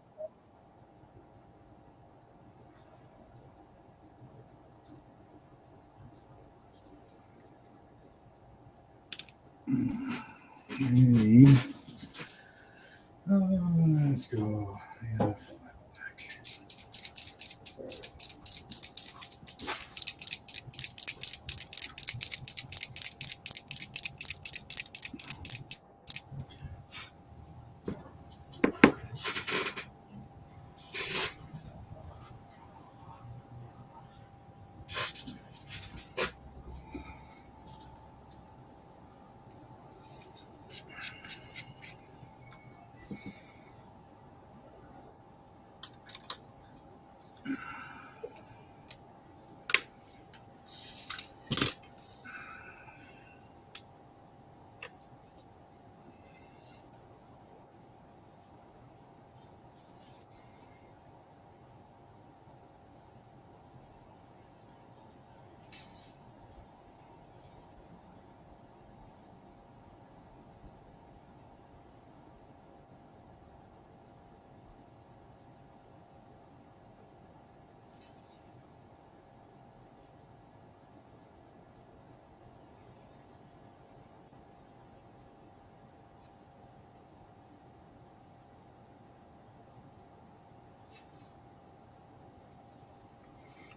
Okay. Let's go. Yeah.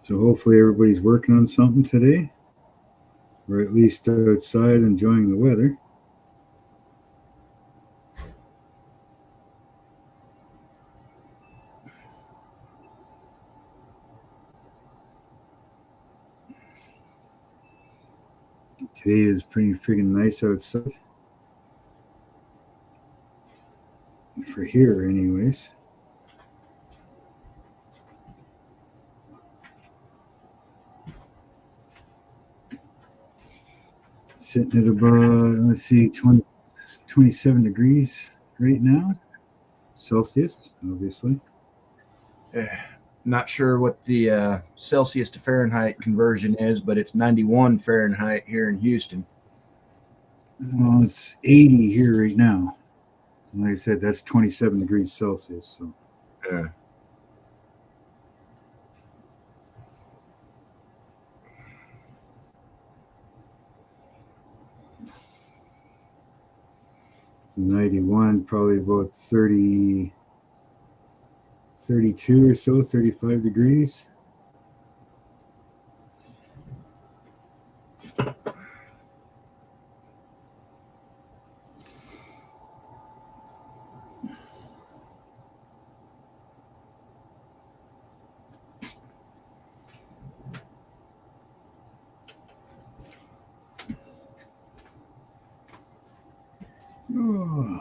So hopefully everybody's working on something today. or at least outside enjoying the weather. Today is pretty friggin' nice outside. For here, anyways. Sitting at about, let's see, 27 degrees right now. Celsius, obviously. Not sure what the Celsius to Fahrenheit conversion is, but it's 91 Fahrenheit here in Houston. Well, it's 80 here right now. And like I said, that's 27 degrees Celsius. So. Yeah. So 91, probably about 30, 32 or so, 35 degrees. Oh.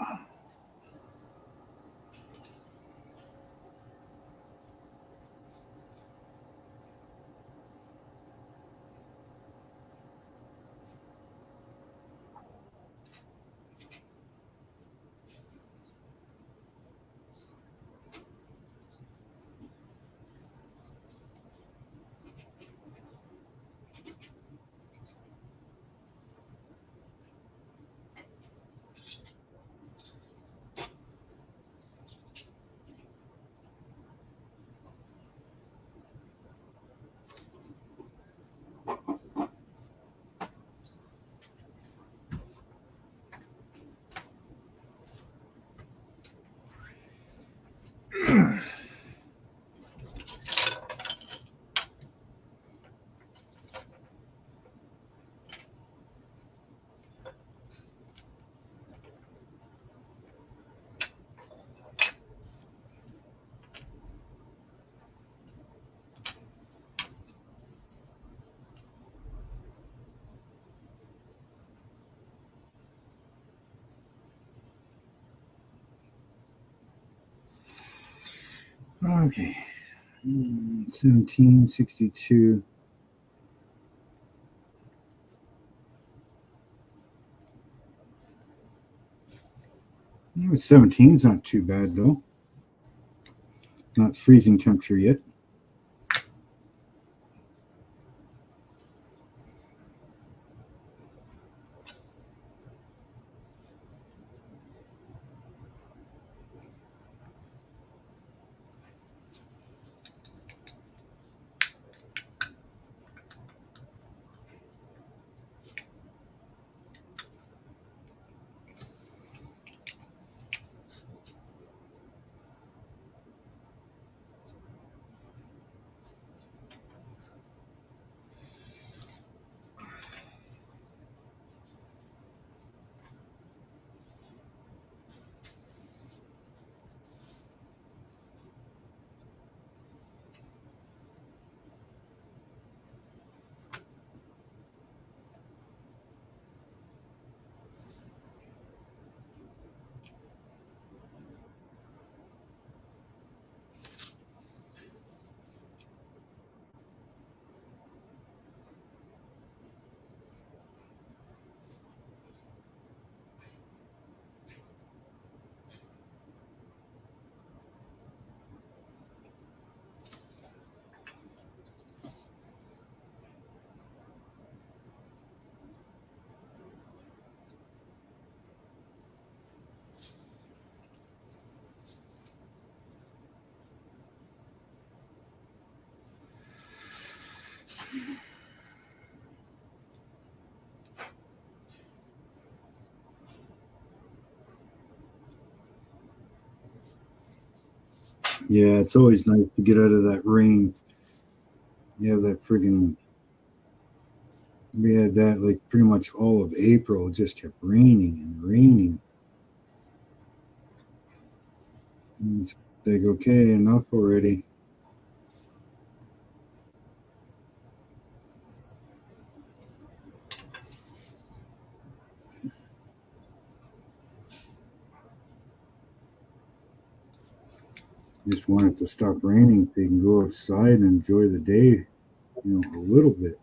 Okay. 1762. 17's not too bad though. It's not freezing temperature yet. Yeah, it's always nice to get out of that rain. You have that friggin' We had that like pretty much all of April. It just kept raining and raining. And it's like, okay, enough already. Just want it to stop raining so you can go outside and enjoy the day, a little bit.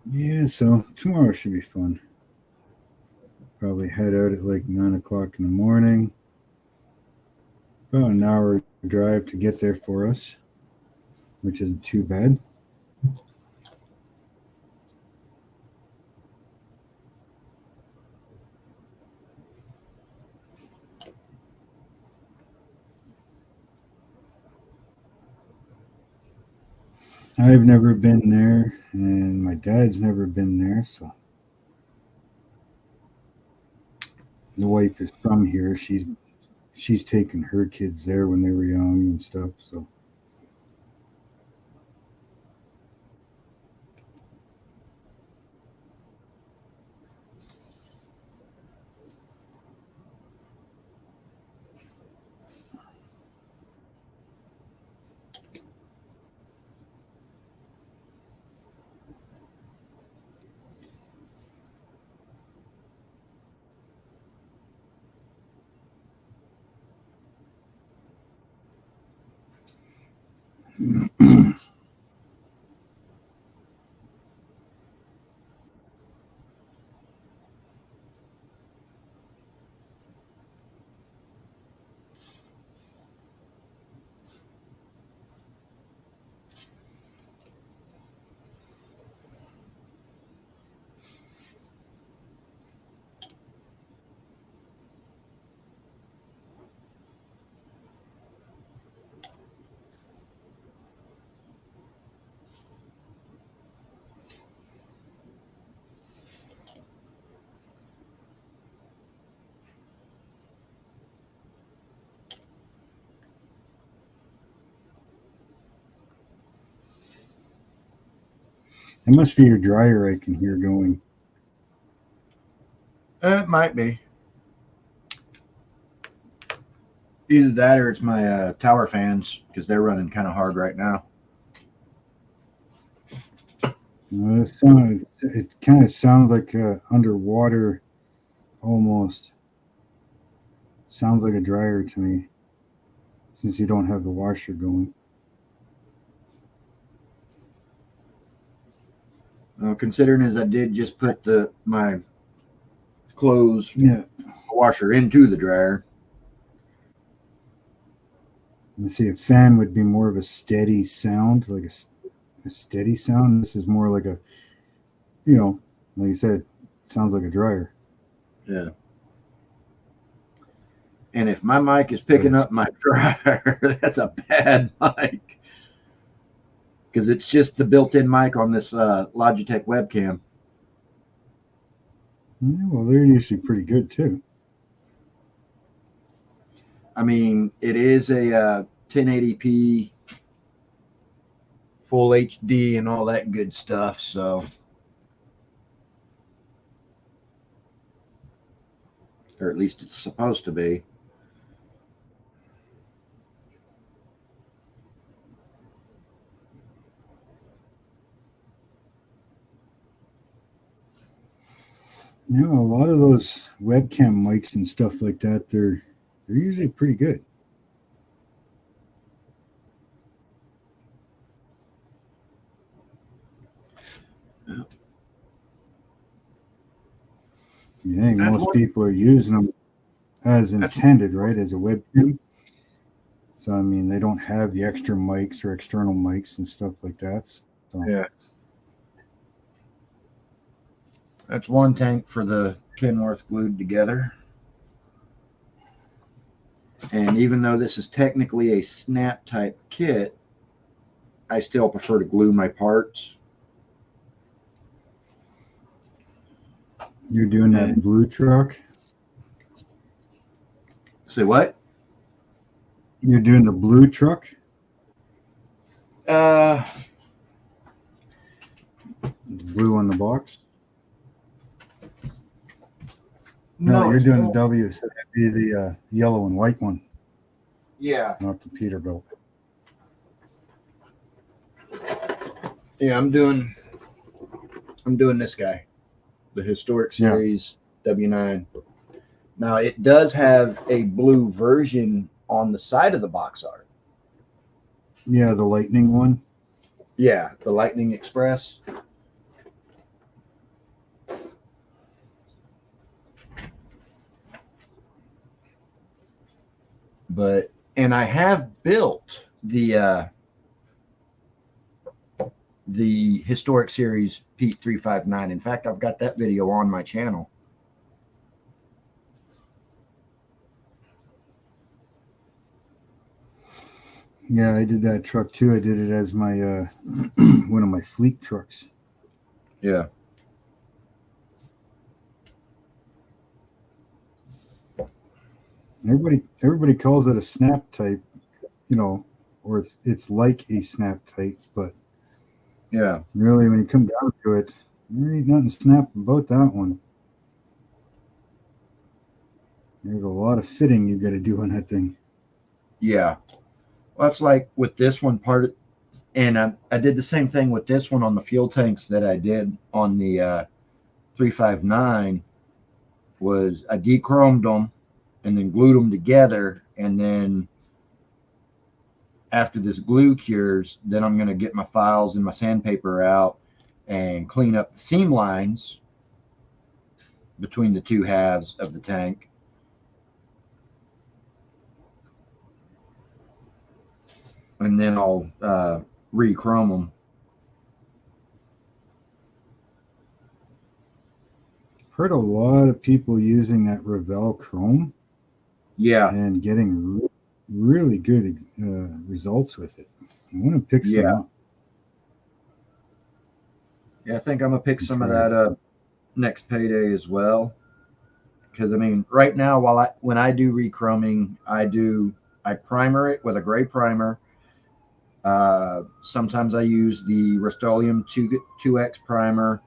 Yeah, so tomorrow should be fun. Probably head out at like 9 o'clock in the morning. About an hour drive to get there for us, which isn't too bad. I've never been there, and my dad's never been there, so the wife is from here. She's taken her kids there when they were young and stuff, so it must be your dryer I can hear going. It might be. Either that or it's my tower fans because they're running kind of hard right now. It kind of sounds like underwater almost. Sounds like a dryer to me, since you don't have the washer going. Considering as I did just put my clothes washer into the dryer. Let's see, a fan would be more of a steady sound, like a steady sound. This is more like a, like you said, it sounds like a dryer. Yeah. And if my mic is picking up my dryer, that's a bad mic. Because it's just the built-in mic on this Logitech webcam. Yeah, well, they're usually pretty good too. I mean, it is a 1080p full HD and all that good stuff, so. Or at least it's supposed to be. You know, a lot of those webcam mics and stuff like that, they're usually pretty good. I think most people are using them as intended, right, as a webcam. So, I mean, they don't have the extra mics or external mics and stuff like that. So. Yeah. That's one tank for the Kenworth glued together. And even though this is technically a snap type kit, I still prefer to glue my parts. You're doing that blue truck? Say what? You're doing the blue truck? Blue on the box? No, you're doing the W, so that'd be the yellow and white one. Yeah. Not the Peterbilt. Yeah, I'm doing this guy, the Historic Series W9. Now it does have a blue version on the side of the box art. Yeah, the Lightning one. Yeah, the Lightning Express. And I have built the Historic Series Pete 359. In fact, I've got that video on my channel. Yeah, I did that truck too. I did it as my one of my fleet trucks. Yeah. Everybody calls it a snap type, you know, or it's like a snap type, but yeah, really when you come down to it, there ain't nothing snap about that one. There's a lot of fitting you got to do on that thing. Yeah. Well, that's like with this one and I did the same thing with this one on the fuel tanks that I did on the 359 was I de-chromed them and then glued them together. And then after this glue cures, then I'm going to get my files and my sandpaper out and clean up the seam lines between the two halves of the tank. And then I'll re-chrome them. Heard a lot of people using that Revell chrome. Yeah. And getting really good results with it. I want to pick some up. Yeah, I think I'm going to pick some of that up next payday as well. Because, I mean, right now, when I do re-chroming, I primer it with a gray primer. Sometimes I use the Rust-Oleum 2X primer.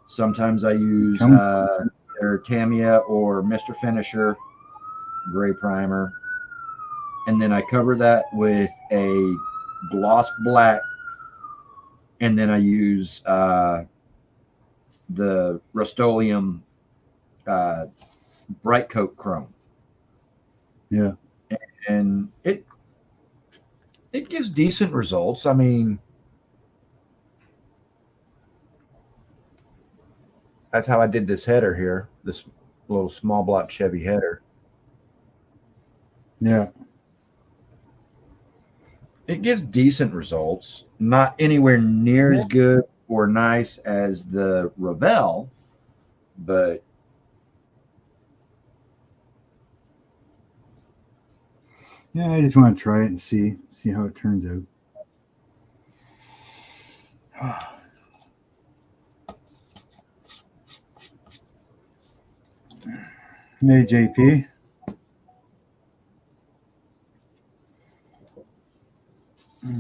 Sometimes I use their Tamiya or Mr. Finisher gray primer. And then I cover that with a gloss black. And then I use the Rust-Oleum bright coat chrome. Yeah. And it gives decent results. I mean, that's how I did this header here, this little small block Chevy header. Yeah. It gives decent results, not anywhere near as good or nice as the Revell, but yeah, I just want to try it and see how it turns out. Hey, JP.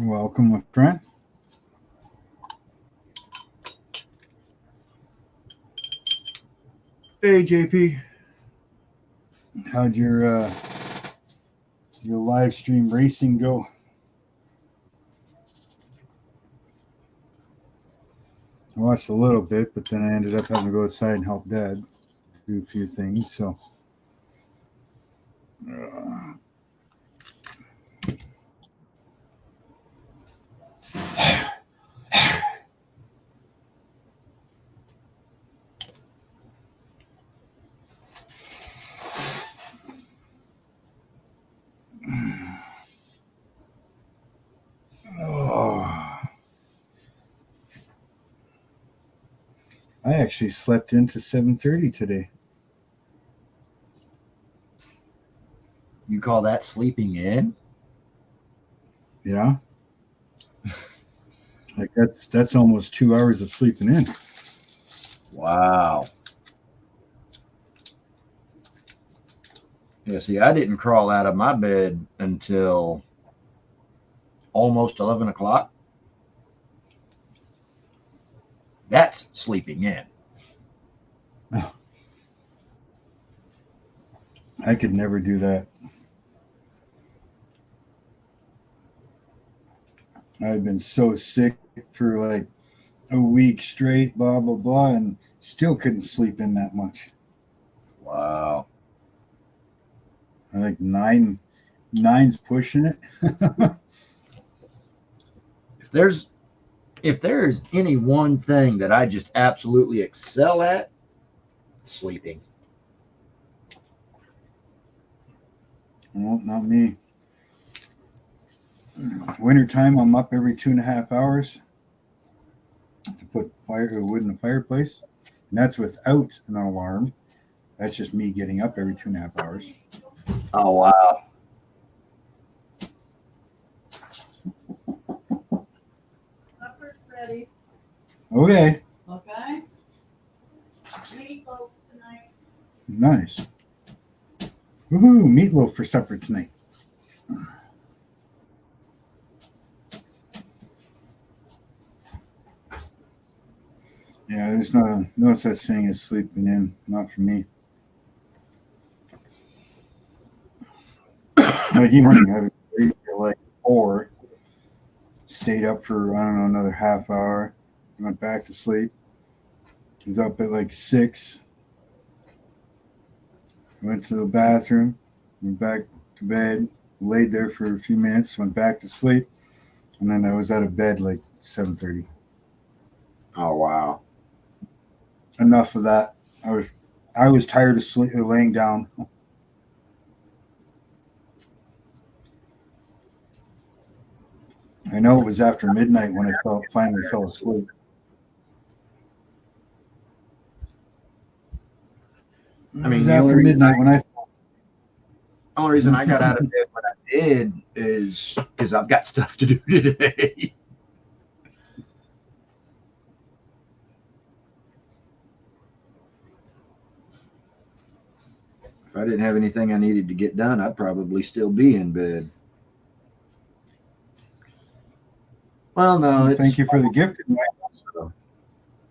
Welcome, my friend. Hey, JP. How'd your live stream racing go? I watched a little bit, but then I ended up having to go outside and help Dad. do a few things. So. I actually slept into 7:30 today. You call that sleeping in? Yeah. Like that's almost 2 hours of sleeping in. Wow. Yeah, see, I didn't crawl out of my bed until almost 11 o'clock. That's sleeping in. I could never do that. I've been so sick for like a week straight, blah, blah, blah, and still couldn't sleep in that much. Wow. I think nine's pushing it. If there's any one thing that I just absolutely excel at, sleeping. Well, not me. Wintertime, I'm up every 2.5 hours to put wood in the fireplace. And that's without an alarm. That's just me getting up every 2.5 hours. Oh, wow. Supper's ready. Okay. Okay. Meatloaf tonight. Nice. Woohoo, meatloaf for supper tonight. Yeah, there's no such thing as sleeping in. Not for me. Like even having like 4, stayed up for I don't know another half hour, went back to sleep. Was up at like 6. Went to the bathroom, went back to bed, laid there for a few minutes, went back to sleep, and then I was out of bed like 7:30. Oh, wow. Enough of that. I was tired of laying down. I know it was after midnight when I finally fell asleep. I mean, it was after midnight when the only reason I got out of bed when I did is because I've got stuff to do today. If I didn't have anything I needed to get done, I'd probably still be in bed. Well, no. Thank you for the gift. So,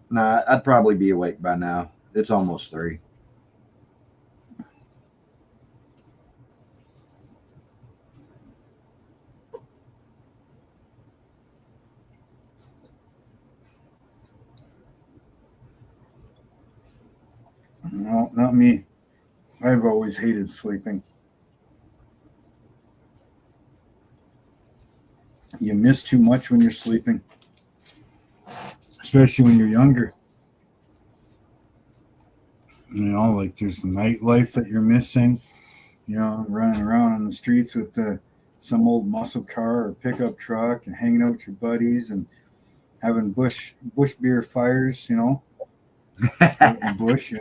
nah, I'd probably be awake by now. It's almost 3. No, not me. I've always hated sleeping. You miss too much when you're sleeping, especially when you're younger. You know, like there's the nightlife that you're missing. You know, running around on the streets with some old muscle car or pickup truck and hanging out with your buddies and having bush beer fires. You know, out in the bush,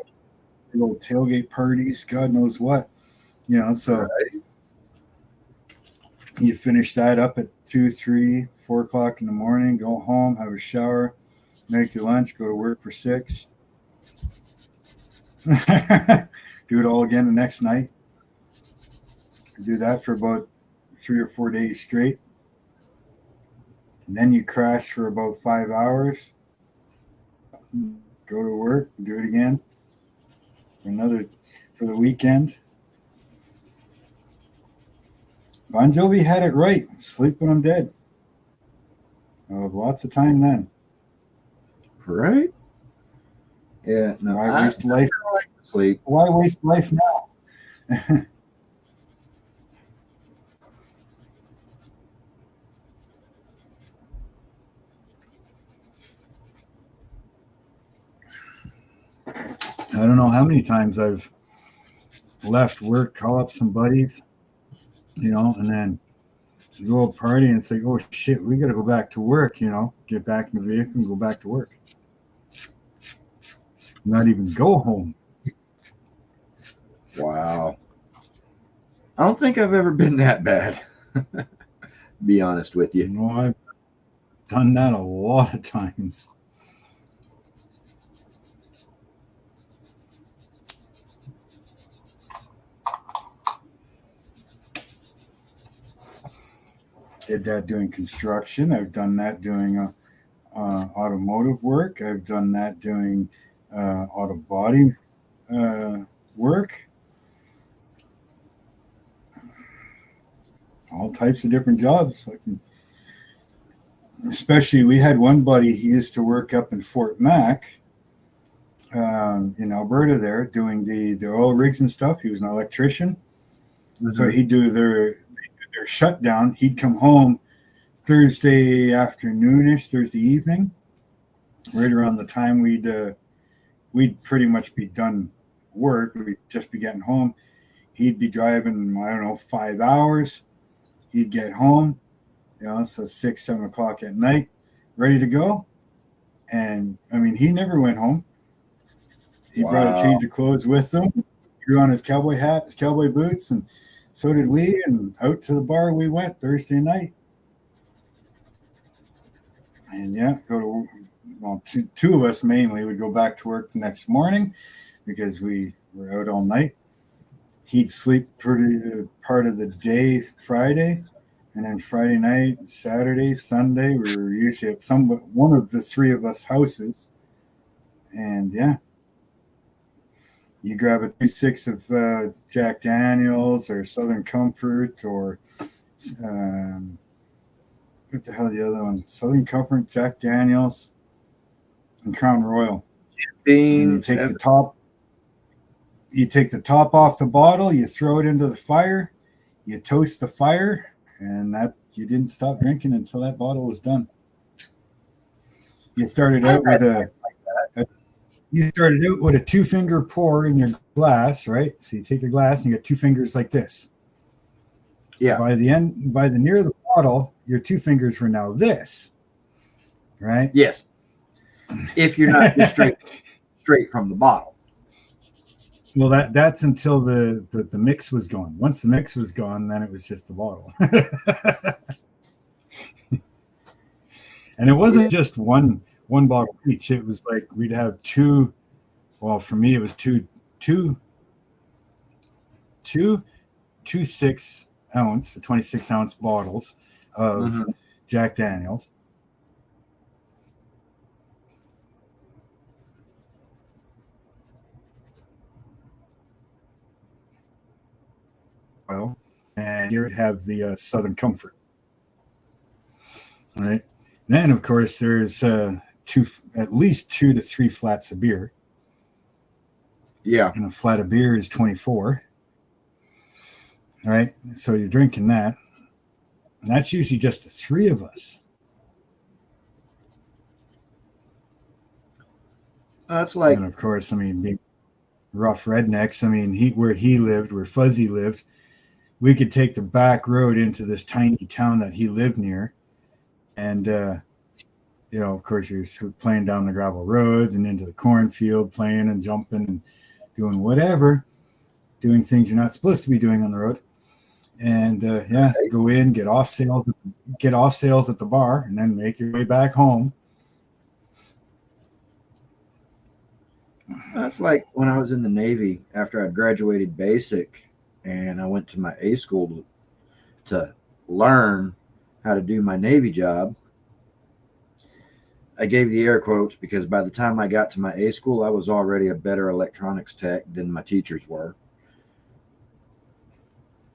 little tailgate parties, God knows what. You know, so Right. You finish that up at 2, 3, 4 o'clock in the morning, go home, have a shower, make your lunch, go to work for 6. Do it all again the next night. Do that for about 3 or 4 days straight. And then you crash for about 5 hours. Go to work, do it again for the weekend. Bon Jovi had it right. Sleep when I'm dead. I'll have lots of time then. Right? Yeah. No, Why waste life? like to sleep. Why waste life now? I don't know how many times I've left work, call up some buddies, and then go out party and say, oh shit, we got to go back to work, get back in the vehicle and go back to work. Not even go home. Wow. I don't think I've ever been that bad. Be honest with you. I've done that a lot of times. Did that doing construction. I've done that doing automotive work. I've done that doing auto body work. All types of different jobs. Especially, we had one buddy, he used to work up in Fort Mac in Alberta there doing the oil rigs and stuff. He was an electrician. Mm-hmm. So he'd do their shutdown. He'd come home Thursday afternoonish, Thursday evening, right around the time we'd pretty much be done work. We'd just be getting home. He'd be driving, 5 hours. He'd get home, so 6, 7 o'clock at night, ready to go. And he never went home. He brought a change of clothes with him, threw on his cowboy hat, his cowboy boots, and so did we, and out to the bar we went Thursday night. And two of us mainly would go back to work the next morning because we were out all night. He'd sleep part of the day Friday, and then Friday night, Saturday, Sunday, we were usually at one of the three of us houses. And you grab a 2.6 of Jack Daniels or Southern Comfort or what the hell the other one? Southern Comfort, Jack Daniels, and Crown Royal. And you take the top. You take the top off the bottle. You throw it into the fire. You toast the fire, and that you didn't stop drinking until that bottle was done. You started out with a 2-finger pour in your glass, right? So you take your glass and you get 2 fingers like this. Yeah. By the near the bottle, your 2 fingers were now this, right? Yes. If you're not just straight from the bottle. Well, that's until the mix was gone. Once the mix was gone, then it was just the bottle. And it wasn't just one bottle each. It was like we'd have two. Well, for me, it was two 6-ounce, 26-ounce bottles of Jack Daniels. Well, and here we have the Southern Comfort. All right. Then, of course, there's at least 2 to 3 flats of beer. Yeah. And a flat of beer is 24. All right. So you're drinking that. And that's usually just the 3 of us. That's like. And of course, being rough rednecks, where Fuzzy lived, we could take the back road into this tiny town that he lived near. And, of course, you're playing down the gravel roads and into the cornfield, playing and jumping and doing whatever, doing things you're not supposed to be doing on the road. And, go in, get off sales at the bar, and then make your way back home. That's like when I was in the Navy after I graduated basic and I went to my A school to learn how to do my Navy job. I gave the air quotes because by the time I got to my A school, I was already a better electronics tech than my teachers were.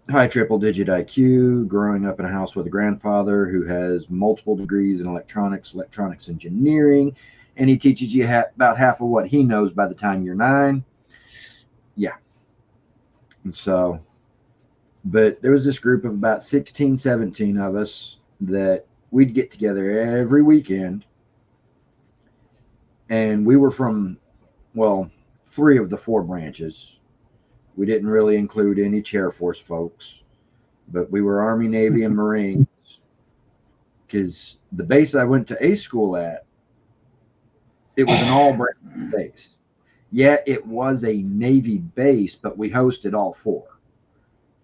High triple-digit IQ, growing up in a house with a grandfather who has multiple degrees in electronics engineering, and he teaches you about half of what he knows by the time you're 9. And so, but there was this group of about 16, 17 of us that we'd get together every weekend. And we were from, well, 3 of the 4 branches. We didn't really include any Chair Force folks, but we were Army, Navy, and Marines. Because the base I went to A school at, it was an all branch base. Yeah, it was a Navy base, but we hosted all 4.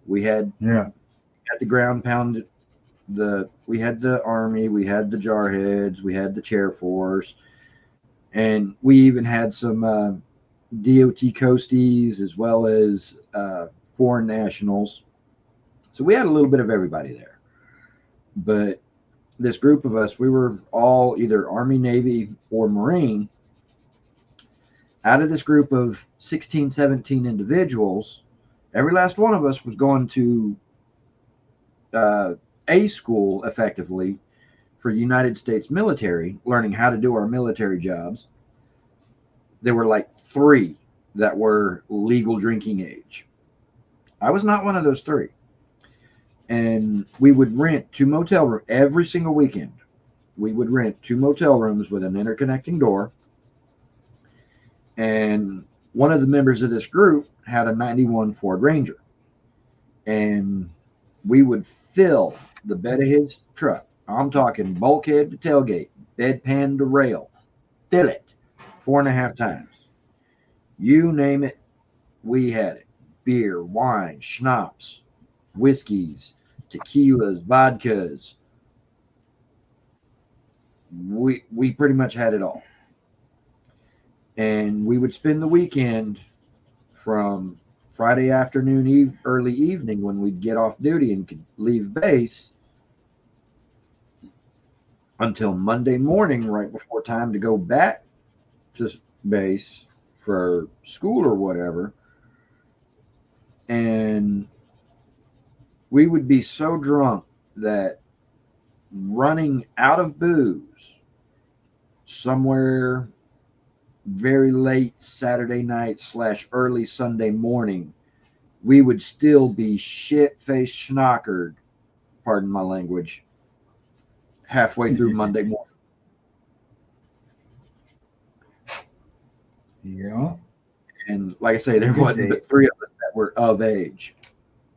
We had the ground pound, we had the Army, we had the Jarheads, we had the Chair Force, and we even had some DOT coasties as well as foreign nationals. So we had a little bit of everybody there. But this group of us, we were all either Army, Navy, or Marine. Out of this group of 16, 17 individuals, every last one of us was going to A school effectively for United States military, learning how to do our military jobs. There were like 3 that were legal drinking age. I was not one of those 3. And we would rent 2 motel rooms every single weekend. We would rent 2 motel rooms with an interconnecting door. And one of the members of this group had a 91 Ford Ranger. And we would fill the bed of his truck. I'm talking bulkhead to tailgate, bedpan to rail. Fill it 4.5 times. You name it, we had it. Beer, wine, schnapps, whiskeys, tequilas, vodkas. We pretty much had it all. And we would spend the weekend from Friday afternoon, early evening when we'd get off duty and could leave base until Monday morning, right before time to go back to base for school or whatever. And we would be so drunk that running out of booze somewhere very late Saturday night / early Sunday morning, we would still be shit-faced schnockered, pardon my language, halfway through Monday morning. Yeah. And like I say, there wasn't but 3 of us that were of age.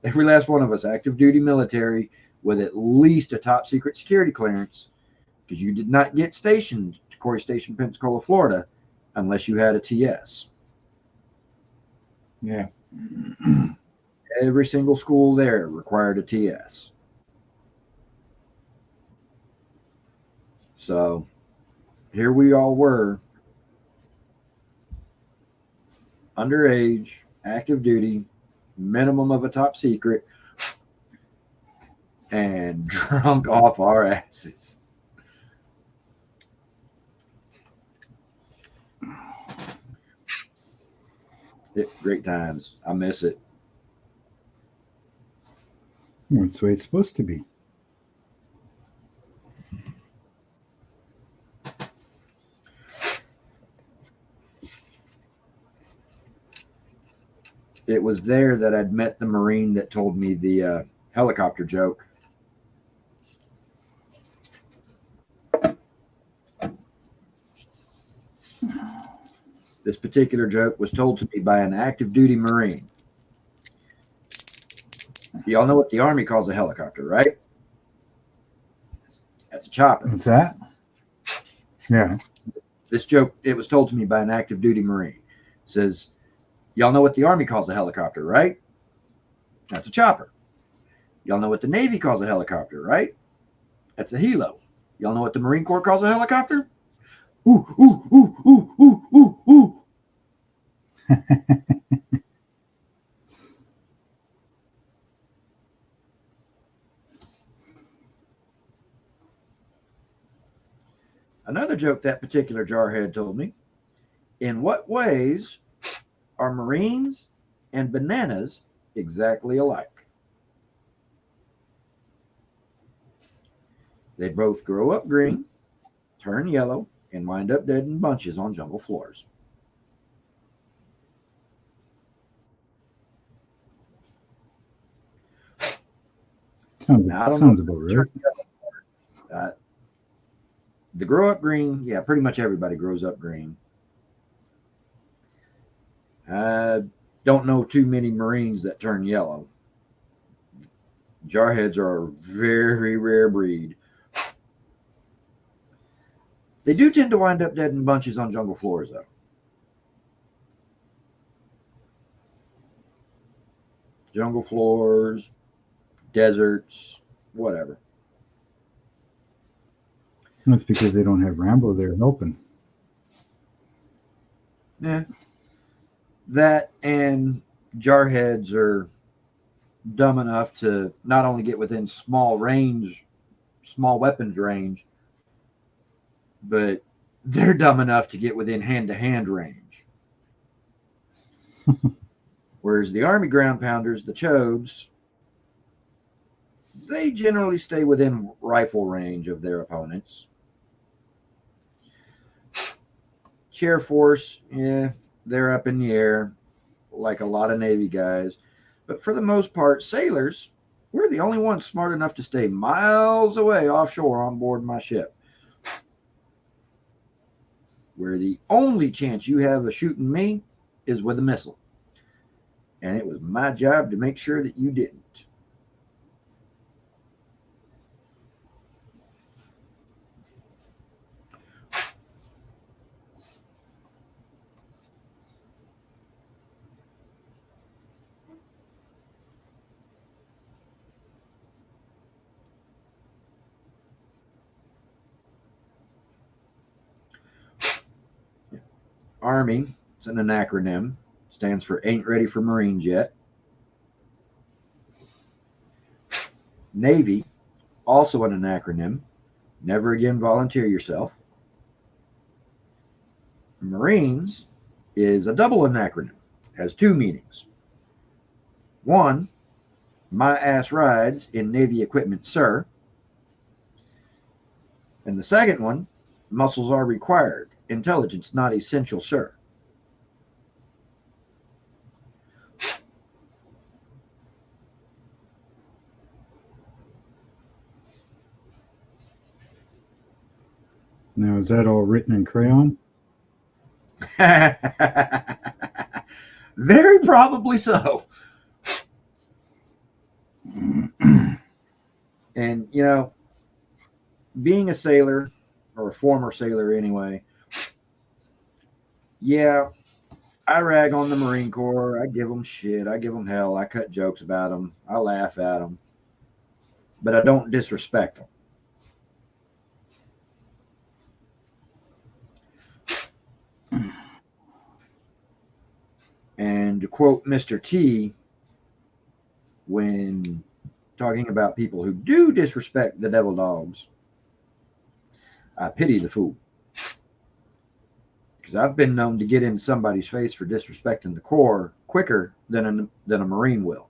Every last one of us active duty military with at least a top secret security clearance, because you did not get stationed to Corey Station, Pensacola, Florida, unless you had a TS. Yeah. Every single school there required a TS. So here we all were, underage, active duty, minimum of a top secret, and drunk off our asses. Great times. I miss it. That's the way it's supposed to be. It was there that I'd met the Marine that told me the helicopter joke. This particular joke was told to me by an active duty Marine. Y'all know what the Army calls a helicopter, right? That's a chopper. What's that? Yeah. This joke, it was told to me by an active duty Marine. It says, y'all know what the Army calls a helicopter, right? That's a chopper. Y'all know what the Navy calls a helicopter, right? That's a helo. Y'all know what the Marine Corps calls a helicopter? Ooh, ooh, ooh, ooh, ooh, ooh, ooh. Another joke that particular jarhead told me: in what ways are Marines and bananas exactly alike? They both grow up green, turn yellow, and wind up dead in bunches on jungle floors. Now, I don't Sounds know. about right. The grow up green, yeah, pretty much everybody grows up green. I don't know too many Marines that turn yellow. Jarheads are a very rare breed. They do tend to wind up dead in bunches on jungle floors, though. Jungle floors, deserts, whatever. That's because they don't have Rambo there helping. Yeah. That and jarheads are dumb enough to not only get within small weapons range, but they're dumb enough to get within hand-to-hand range. Whereas the Army ground pounders, the Chodes, they generally stay within rifle range of their opponents. Chair Force, yeah, they're up in the air like a lot of Navy guys. But for the most part, sailors, we're the only ones smart enough to stay miles away offshore on board my ship. Where the only chance you have of shooting me is with a missile. And it was my job to make sure that you didn't. Army, it's an acronym, stands for Ain't Ready for Marines Yet. Navy, also an acronym, Never Again Volunteer Yourself. Marines is a double acronym, has two meanings. One, my ass rides in Navy equipment, sir. And the second one, muscles are required, intelligence not essential, sir. Now, is that all written in crayon? Very probably so. And, you know, being a sailor, or a former sailor anyway, yeah, I rag on the Marine Corps. I give them shit. I give them hell. I cut jokes about them. I laugh at them. But I don't disrespect them. And to quote Mr. T, when talking about people who do disrespect the devil dogs, I pity the fool. Because I've been known to get in somebody's face for disrespecting the Corps quicker than a Marine will.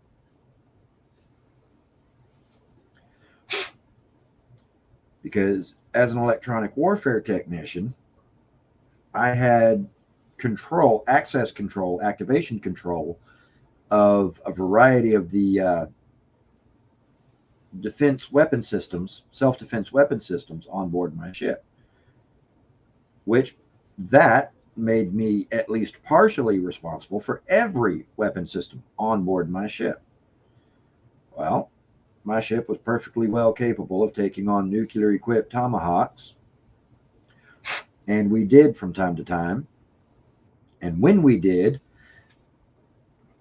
Because as an electronic warfare technician, I had access control, activation control of a variety of the defense weapon systems, self-defense weapon systems on board my ship, which that made me at least partially responsible for every weapon system on board my ship. Well, my ship was perfectly well capable of taking on nuclear-equipped Tomahawks, and we did from time to time. And when we did,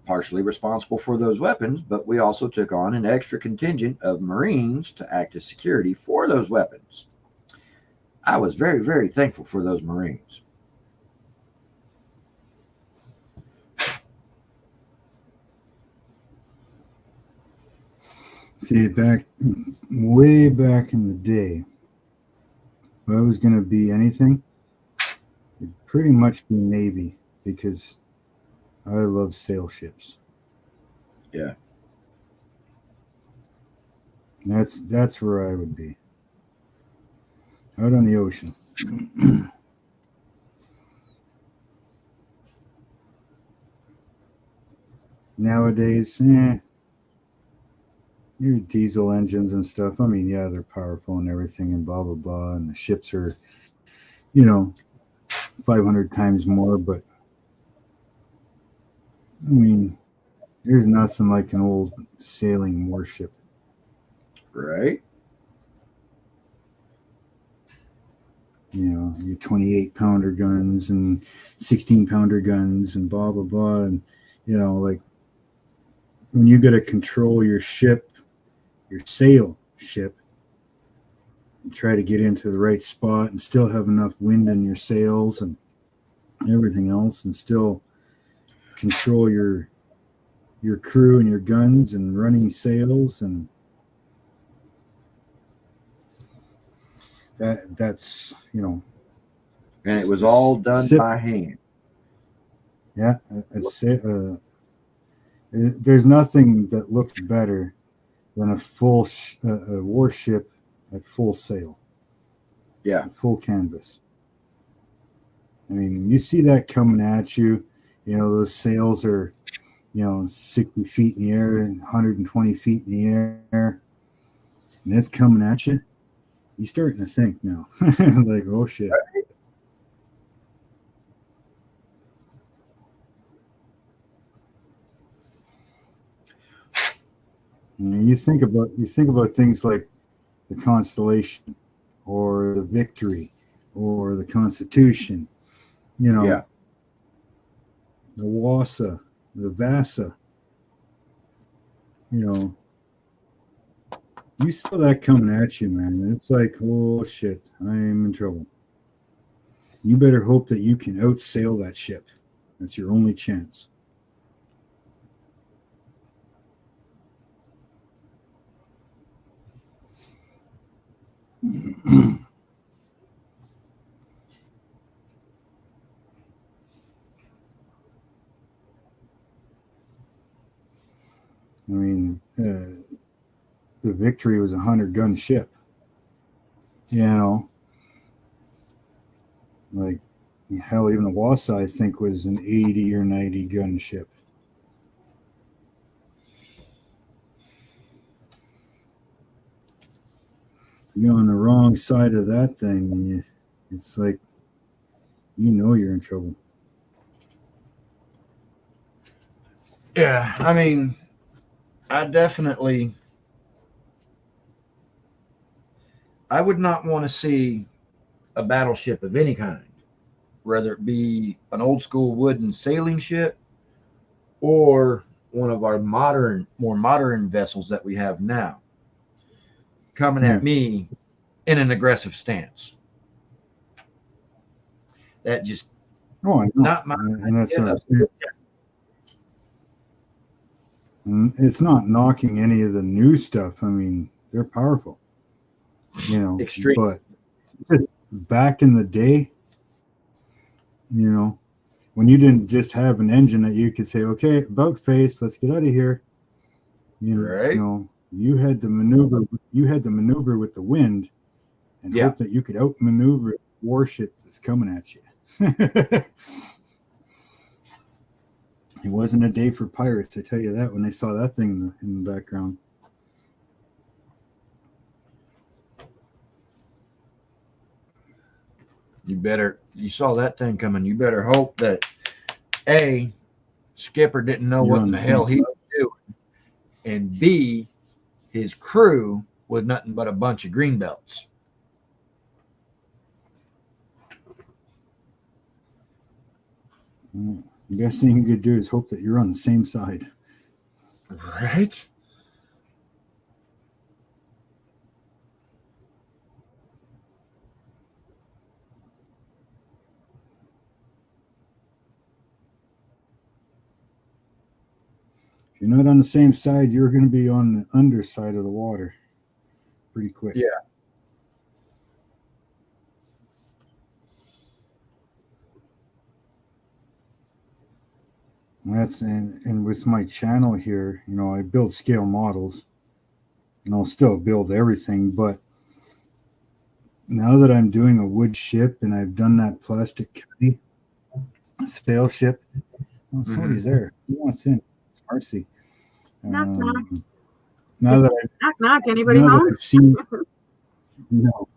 partially responsible for those weapons, but we also took on an extra contingent of Marines to act as security for those weapons. I was very, very thankful for those Marines. See, way back in the day, if I was going to be anything, it'd pretty much be Navy, because I love sail ships. Yeah. That's where I would be. Out on the ocean. Nowadays, your diesel engines and stuff. I mean, yeah, they're powerful and everything and blah, blah, blah. And the ships are, 500 times more. But, I mean, there's nothing like an old sailing warship. Right. Your 28-pounder guns and 16-pounder guns and blah, blah, blah. And, like when you got to control your ship, your sail ship, and try to get into the right spot and still have enough wind in your sails and everything else, and still control your crew and your guns and running sails, and that's And it was all done by hand. Yeah, there's nothing that looks better than a full a warship at full sail. Yeah, full canvas. I mean, you see that coming at you. Those sails are, 60 feet in the air and 120 feet in the air, and it's coming at you. You're starting to think now, like, oh shit. You think about things like the Constellation or the Victory or the Constitution, the Wassa, the Vasa, you saw that coming at you, man. It's like, oh shit, I am in trouble. You better hope that you can outsail that ship. That's your only chance. I mean, the Victory was a 100-gun ship. Like, hell, even the Wassa, I think, was an 80 or 90-gun ship. You're on the wrong side of that thing, and it's like, you're in trouble. Yeah, I mean, I would not want to see a battleship of any kind, whether it be an old school wooden sailing ship or one of our more modern vessels that we have now, coming at me in an aggressive stance. That just not my and that's it's not knocking any of the new stuff. I mean, they're powerful, extreme. But back in the day, when you didn't just have an engine that you could say, okay, about face, let's get out of here. You had to maneuver with the wind and hope that you could outmaneuver a warship that's coming at you. It wasn't a day for pirates, I tell you that, when they saw that thing in the background. You saw that thing coming. You better hope that A, Skipper didn't know what in the hell he was doing, and B, his crew was nothing but a bunch of greenbelts. The best thing you could do is hope that you're on the same side. Right? If you're not on the same side, you're going to be on the underside of the water pretty quick. Yeah. And with my channel here, I build scale models, and I'll still build everything, but now that I'm doing a wood ship and I've done that plastic cutty sail ship, somebody's there. Who wants in? It's Marcy. now that Knock, knock. Anybody now that home? I've seen, no,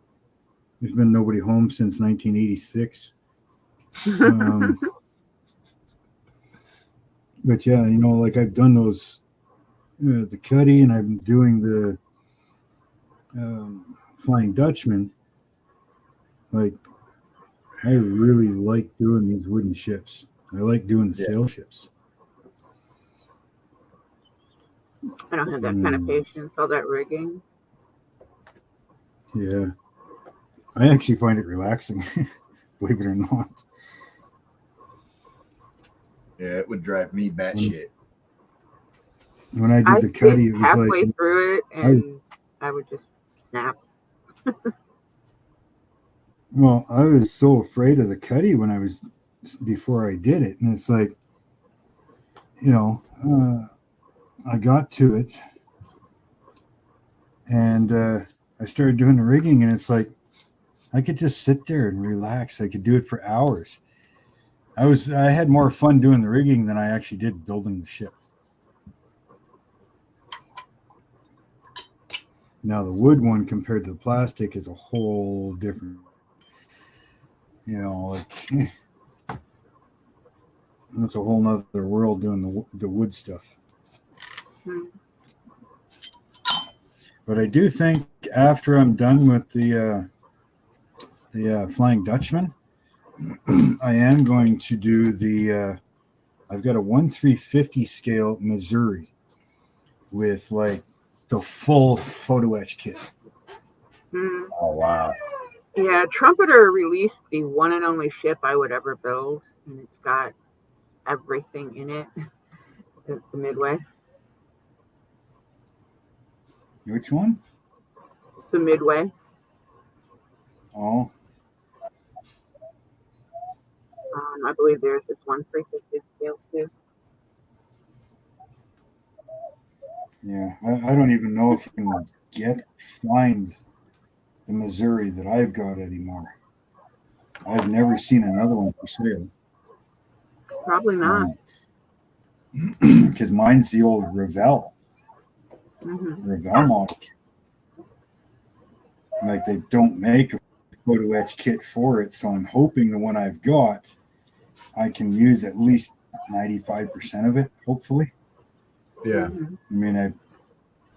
there's been nobody home since 1986. But yeah, like I've done those, the Cuddy, and I'm doing the Flying Dutchman. Like, I really like doing these wooden ships. I like doing the sail ships. I don't have that kind of patience, all that rigging. Yeah. I actually find it relaxing, believe it or not. Yeah, it would drive me batshit. When I did the Cuddy, it was halfway like through it, and I would just snap. Well, I was so afraid of the Cuddy before I did it. And it's like, I got to it and I started doing the rigging, and it's like, I could just sit there and relax. I could do it for hours. I had more fun doing the rigging than I actually did building the ship. Now the wood one compared to the plastic is a whole different, that's a whole nother world doing the wood stuff. But I do think after I'm done with the Flying Dutchman, I am going to do I've got a 1/350 scale Missouri with like the full photo etch kit. Oh, wow. Yeah, Trumpeter released the one and only ship I would ever build, and it's got everything in it. The Midway. Which one? The Midway. Oh. I believe there's this 1/350 scale too. Yeah, I don't even know if you can find the Missouri that I've got anymore. I've never seen another one for sale. Probably not. Because mine's the old Revell model. Like, they don't make a photo etch kit for it, so I'm hoping the one I've got, I can use at least 95% of it, hopefully. Yeah. I mean,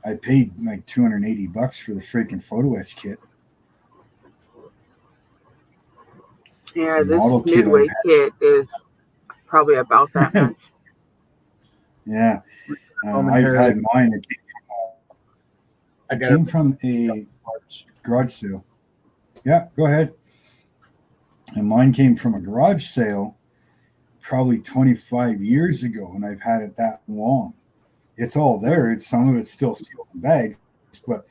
I paid like $280 for the freaking photo etch kit. Yeah, this Midway kit is probably about that much. Yeah. I've had mine. It came from a garage sale. Yeah, go ahead. And mine came from a garage sale probably 25 years ago, and I've had it that long. It's all there. Some of it's still sealed in bags, but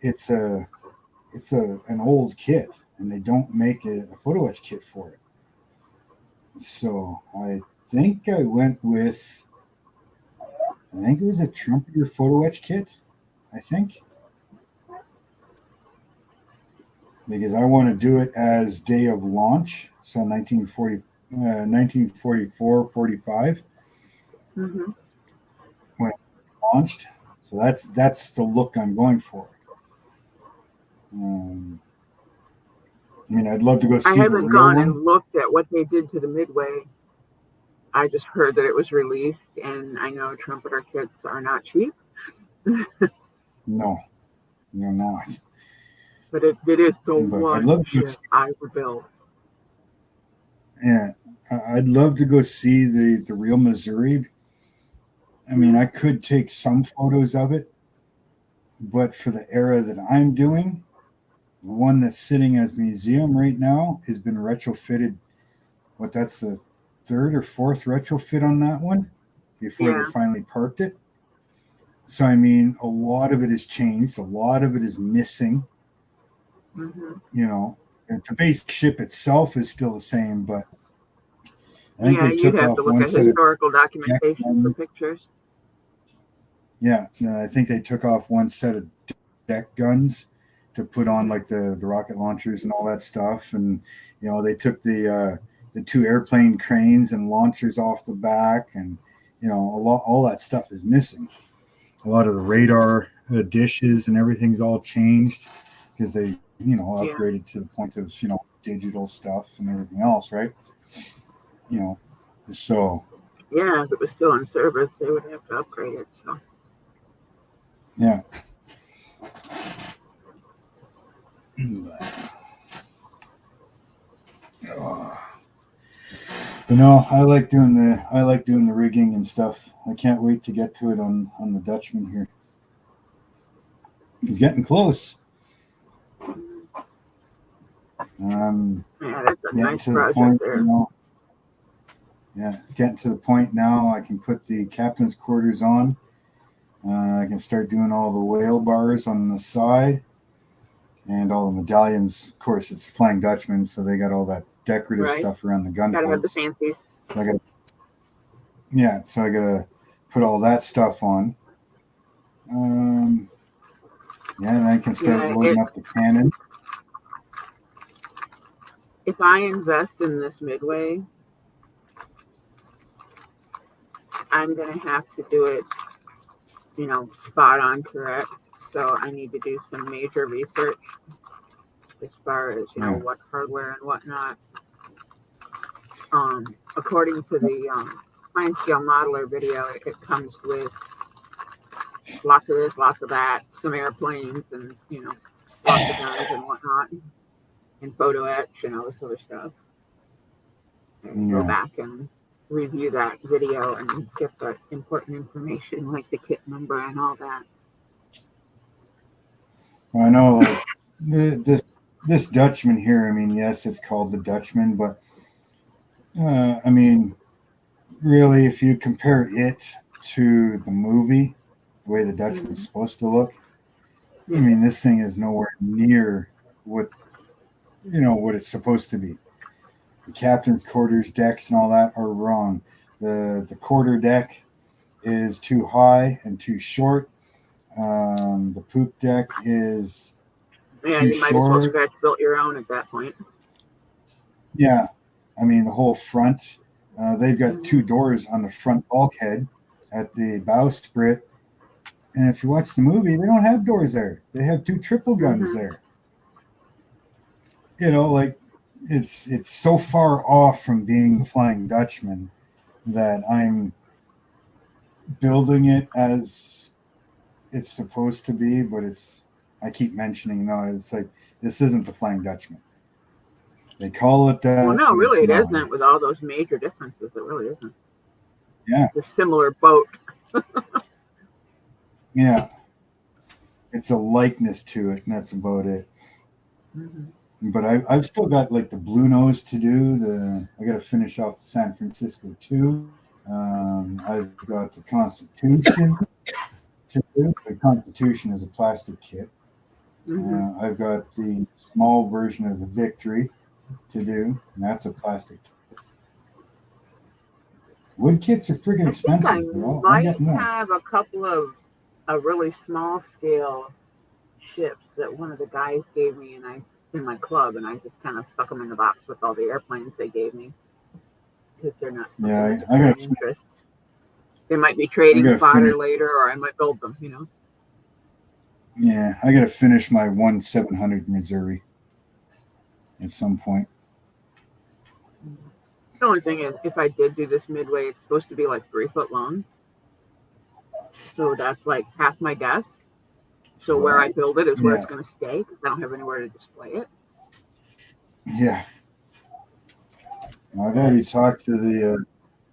it's an old kit, and they don't make a photo etch kit for it. So I think I went with, it was a Trumpeter photo etch kit, I think. Because I want to do it as day of launch, so 1944, 45. When it launched. So that's the look I'm going for. I'd love to go see I the haven't real gone one. and looked at what they did to the Midway. I just heard that it was released, and I know Trumpeter kits are not cheap. No, they're not. But it is the one ship I would build. Yeah, I'd love to go see the real Missouri. I mean, I could take some photos of it, but for the era that I'm doing, the one that's sitting as a museum right now has been retrofitted. That's the third or fourth retrofit on that one before they finally parked it. So, I mean, a lot of it has changed. A lot of it is missing. The basic ship itself is still the same, but I think they took off one set of historical documentation for pictures. Yeah, I think they took off one set of deck guns to put on like the rocket launchers and all that stuff, and they took the two airplane cranes and launchers off the back, and all that stuff is missing. a lot of the radar dishes and everything's all changed because they, upgraded to the point of, digital stuff and everything else, right? So Yeah, if it was still in service, they would have to upgrade it. So yeah. But no, I like doing the rigging and stuff. I can't wait to get to it on the Dutchman here. He's getting close. yeah, that's a nice To the project point, there. Yeah, it's getting to the point now. I can put the captain's quarters on. I can start doing all the whale bars on the side and all the medallions. Of course, it's Flying Dutchman, so they got all that decorative stuff around the gun Gotta have the ports. fancy. So I gotta put all that stuff on. And then I can start loading up the cannon. If I invest in this midway, I'm gonna have to do it, spot on correct. So I need to do some major research as far as what hardware and whatnot. According to the fine scale modeler video, it comes with lots of this, lots of that, some airplanes, and lots of guns and whatnot, and photo etch and all this other stuff. And go back and review that video and get the important information like the kit number and all that. I know, like this Dutchman here. I mean, yes, it's called the Dutchman, but I mean, really, if you compare it to the movie, the way the Dutchman's supposed to look, I mean, this thing is nowhere near what it's supposed to be. The captain's quarters decks and all that are wrong. The quarter deck is too high and too short. The poop deck is too short. As well scratch built your own at that point. Yeah, I mean the whole front. They've got two doors on the front bulkhead at the bowsprit, and if you watch the movie, they don't have doors there. They have two triple guns there. Like it's so far off from being the Flying Dutchman that I'm building it as it's supposed to be, but I keep mentioning, it's like, this isn't the Flying Dutchman. They call it that. Well, no, really, it isn't. With all those major differences, it really isn't. Yeah. It's a similar boat. Yeah. It's a likeness to it, and that's about it. But I've still got like the Blue Nose to do. I got to finish off the San Francisco 2. I've got the Constitution to do. The Constitution is a plastic kit. I've got the small version of the Victory to do, and that's a plastic kit. Wood kits are freaking expensive. I might have a couple of a really small scale ships that one of the guys gave me, and in my club, and I just kind of stuck them in the box with all the airplanes they gave me because they're not. Yeah, I got interest. They might be trading fodder later, or I might build them. Yeah, I got to finish my 1-700 Missouri at some point. The only thing is, if I did do this midway, it's supposed to be like 3 foot long, so that's like half my desk. So where I build it is where it's going to stay because I don't have anywhere to display it. Yeah. I've already talked to the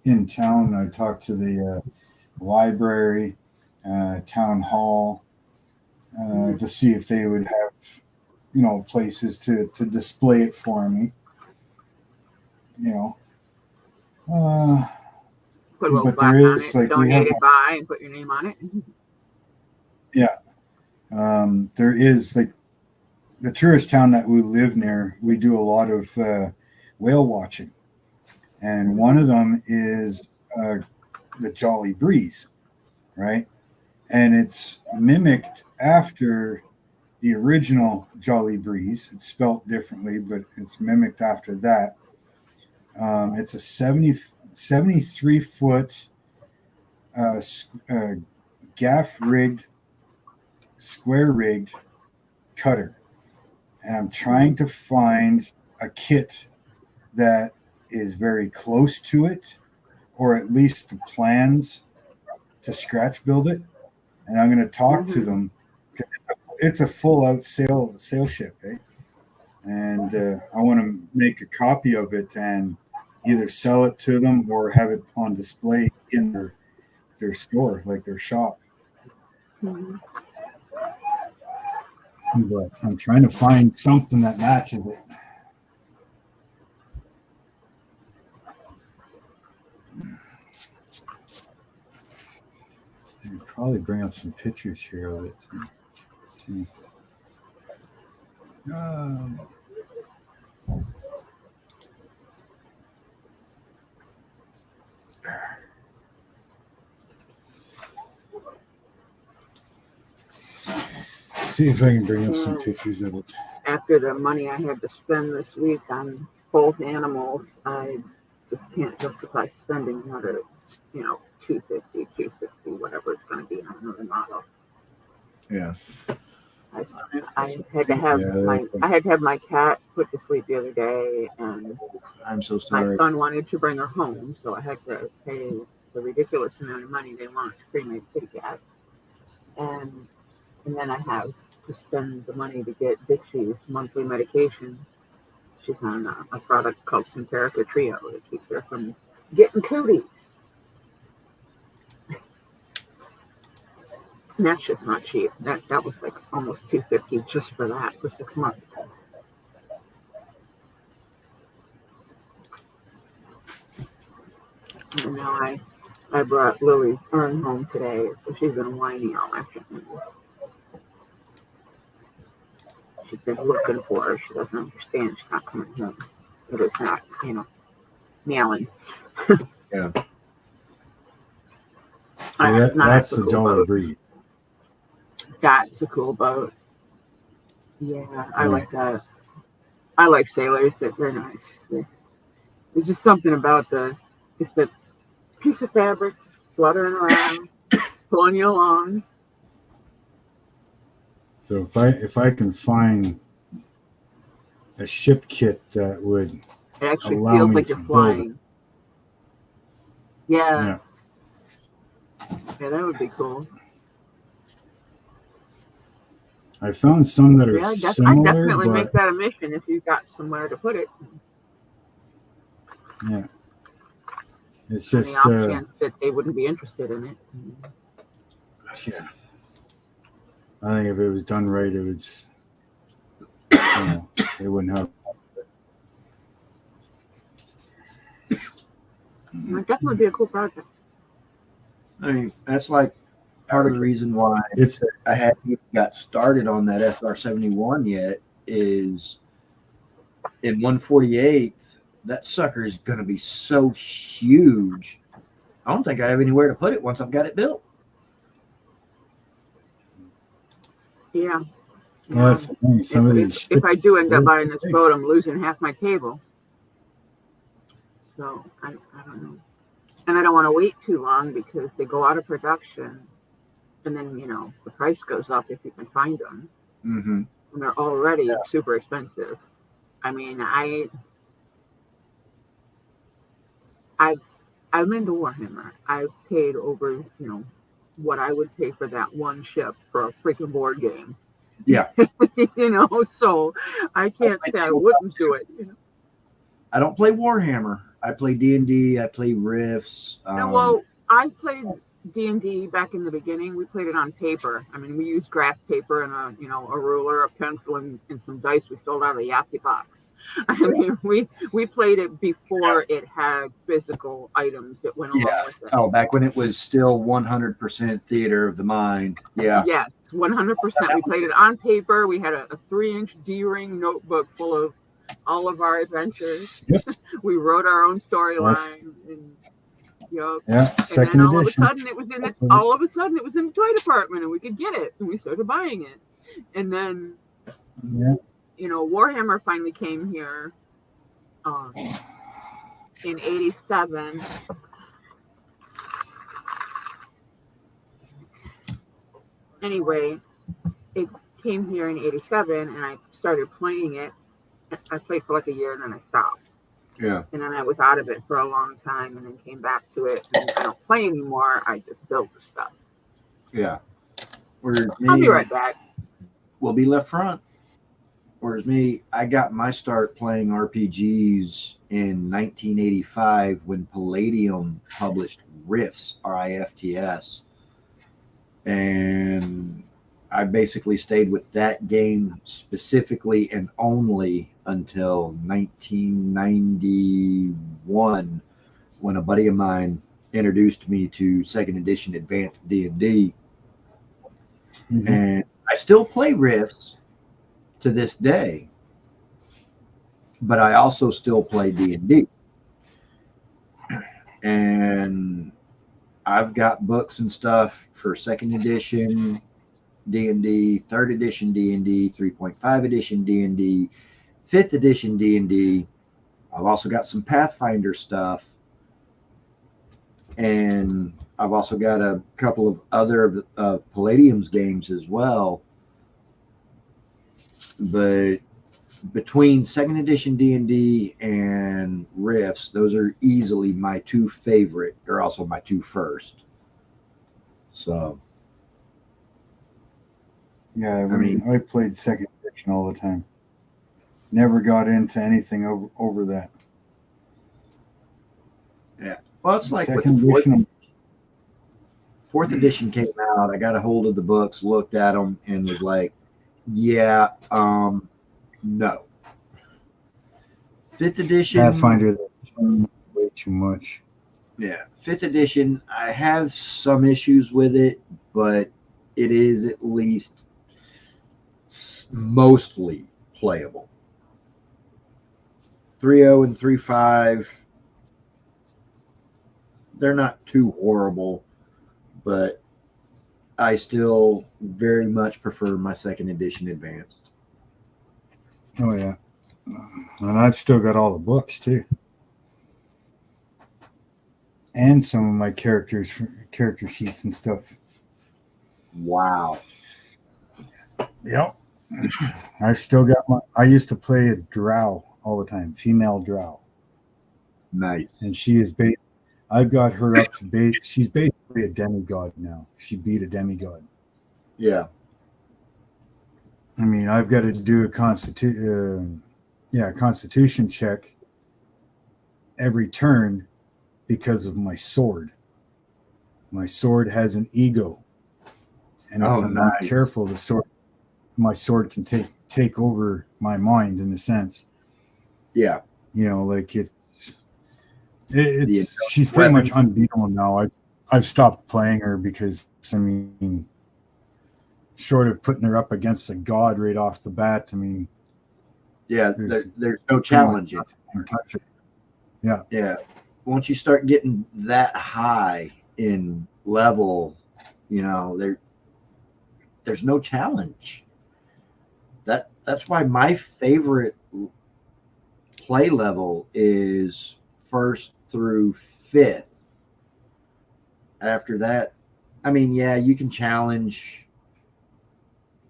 in town. I talked to the library, town hall, to see if they would have, places to display it for me. Put a little plaque on it, like, donated by, and put your name on it. Yeah. There is like the tourist town that we live near. We do a lot of whale watching, and one of them is the Jolly Breeze, right? And it's mimicked after the original Jolly Breeze. It's spelt differently, but it's mimicked after that. It's a 73 foot gaff rigged, square rigged cutter, and I'm trying to find a kit that is very close to it, or at least the plans to scratch build it. And I'm going to talk to them. It's a full out sale ship, eh? And I want to make a copy of it and either sell it to them or have it on display in their store, like their shop. Mhm. But I'm trying to find something that matches it. I'll probably bring up some pictures here of it. Let's see. See if I can bring up some pictures of it. After the money I had to spend this week on both animals, I just can't justify spending another, $250, $260, whatever it's going to be on another model. Yeah. I had to have my cat put to sleep the other day, and I'm so my sorry. son wanted to bring her home, so I had to pay the ridiculous amount of money they want to cremate kitty cat, and then I have to spend the money to get Dixie's monthly medication. She's on a product called Simparica Trio that keeps her from getting cooties. And that's just not cheap. That was like almost $250 just for that for 6 months. And now I brought Lily's urn home today, so she's been whining all afternoon. She's been looking for her. She doesn't understand she's not coming home. But it's not, meowing. Yeah. So that's the Jolly Breed. That's a cool boat. Yeah, I like that. I like sailors. They're nice. There's just something about the piece of fabric fluttering around, pulling you along. So if I can find a ship kit that would It actually allow feels me like to you're build flying. it. Yeah, that would be cool. I found some that are I similar, definitely but make that a mission if you've got somewhere to put it. yeah, it's On just the off chance that they wouldn't be interested in it. yeah. I think if it was done right, it was they wouldn't have. It would definitely be a cool project. I mean, that's like part of the reason why It's I hadn't got started on that SR-71 yet is in 148th, that sucker is going to be so huge. I don't think I have anywhere to put it once I've got it built. Yeah. well, that's the thing. Some of these If I do end up ships, buying this boat, I'm losing half my table. So I don't know. And I don't want to wait too long because they go out of production and then, the price goes up if you can find them. Mm-hmm. And they're already super expensive. I mean, I'm into Warhammer. I've paid over, what I would pay for that one ship for a freaking board game. Yeah. So I can't say I wouldn't do it. I don't play Warhammer. I play D&D. I play Rifts. Well, I played D&D back in the beginning. We played it on paper. I mean, we used graph paper and a ruler, a pencil, and some dice we stole out of the Yahtzee box. I mean, we played it before it had physical items that went along with it. Oh, back when it was still 100% theater of the mind. Yeah. Yes, 100%. We played it on paper. We had a 3-inch D-ring notebook full of all of our adventures. Yep. We wrote our own storyline. Yeah, and second then all edition. of a sudden it was in the toy department, and we could get it, and we started buying it. And then Warhammer finally came here in '87. Anyway, it came here in '87, and I started playing it. I played for like a year, and then I stopped. Yeah. And then I was out of it for a long time, and then came back to it. And I don't play anymore. I just build the stuff. Yeah. Whereas I'll be me, right back. will be left front. Whereas me, I got my start playing RPGs in 1985 when Palladium published Rifts, RIFTS. And I basically stayed with that game specifically and only until 1991 when a buddy of mine introduced me to second edition advanced D&D. Mhm. And I still play Rifts to this day, but I also still play D&D. And I've got books and stuff for second edition D&D, third edition D&D, 3.5 edition D&D, fifth edition D&D. I've also got some Pathfinder stuff. And I've also got a couple of other Palladium's games as well. But between second edition D&D and Rifts, those are easily my two favorite. They're also my two first. So, Yeah, I played second edition all the time. Never got into anything over that. yeah. Well, it's like with Second the edition. fourth edition came out. I got a hold of the books, looked at them, and was like, yeah, no. Fifth edition. Pathfinder, way too much. Yeah, fifth edition. I have some issues with it, but it is at least mostly playable. 3.0 and 3.5, they're not too horrible, but I still very much prefer my second edition advanced. Oh yeah, and I've still got all the books too, and some of my character sheets and stuff. Wow. Yep. I've still got I used to play a drow all the time, female drow. Nice. And she is I've got her up to she's basically a demigod now. She beat a demigod. Yeah. I mean, I've got to do a constitution check every turn because of my sword. My sword has an ego. And if I'm not careful, my sword can take over my mind in a sense. Yeah. You know, like she's pretty much unbeatable now. I've stopped playing her because, I mean, short of putting her up against a god right off the bat, I mean, yeah, there's no challenge. Yeah. Yeah. Once you start getting that high in level, you know, there's no challenge. That's why my favorite play level is 1st through 5th. After that, I mean, yeah, you can challenge.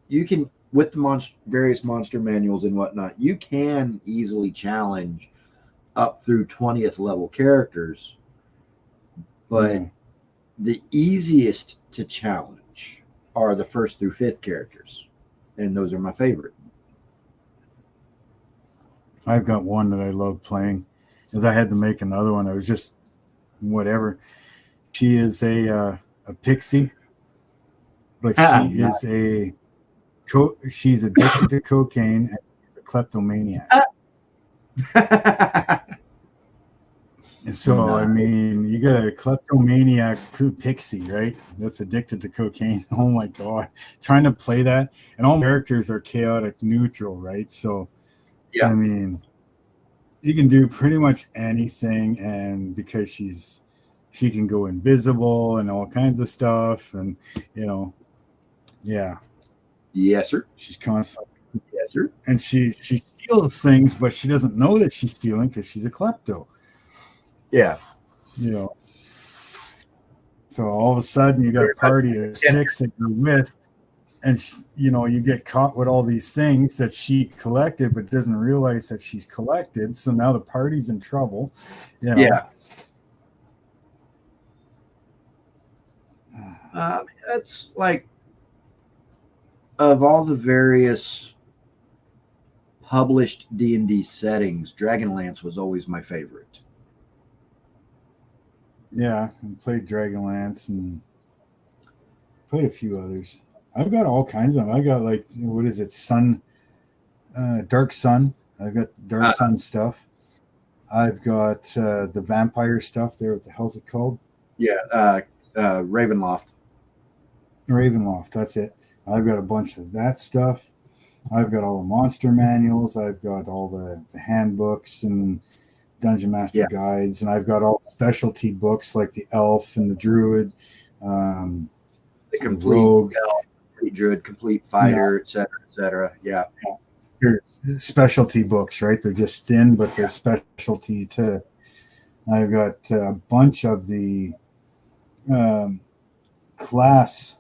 You can, with the various monster manuals and whatnot, you can easily challenge up through 20th level characters. But the easiest to challenge are the 1st through 5th characters. And those are my favorite. I've got one that I love playing. Because I had to make another one. I was just whatever. She is a pixie, but she's addicted to cocaine and a kleptomaniac. And so, I mean, you got a kleptomaniac pixie, right? That's addicted to cocaine. Oh my God. Trying to play that. And all characters are chaotic neutral, right? So, yeah. I mean, you can do pretty much anything. And because she can go invisible and all kinds of stuff. And, you know, yeah. Yes, sir. She's constantly. Yes, sir. And she steals things, but she doesn't know that she's stealing because she's a klepto. Yeah. You know. So all of a sudden you got a party of 6 that you're with, and you know, you get caught with all these things that she collected but doesn't realize that she's collected, so now the party's in trouble, you know. Yeah. That's like, of all the various published D&D settings, Dragonlance was always my favorite. Yeah, I played Dragonlance and played a few others. I've got all kinds of them. I got like, what is it, Dark Sun. I've got Dark Sun stuff. I've got the vampire stuff there. What the hell's it called? Yeah, Ravenloft. Ravenloft, that's it. I've got a bunch of that stuff. I've got all the monster manuals. I've got all the handbooks and Dungeon Master guides, and I've got all specialty books like the Elf and the Druid, The complete Rogue, Elf, complete Druid, complete Fighter, etc., etc. Yeah. They're specialty books, right? They're just thin, but they're specialty too. I've got a bunch of the class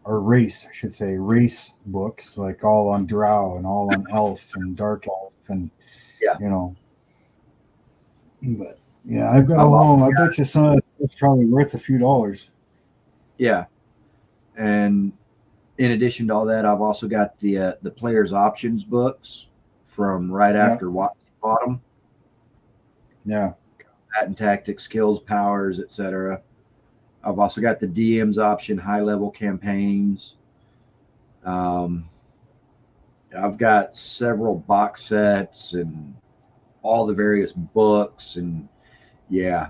or race, I should say, race books, like all on Drow and all on Elf and Dark Elf, and you know. But yeah, I've got a long. I bet you some of that stuff's probably worth a few dollars. Yeah, and in addition to all that, I've also got the player's options books from right after Watson bought them. Yeah, Combat and tactics, skills, powers, etc. I've also got the DM's option high level campaigns. I've got several box sets and all the various books, and yeah.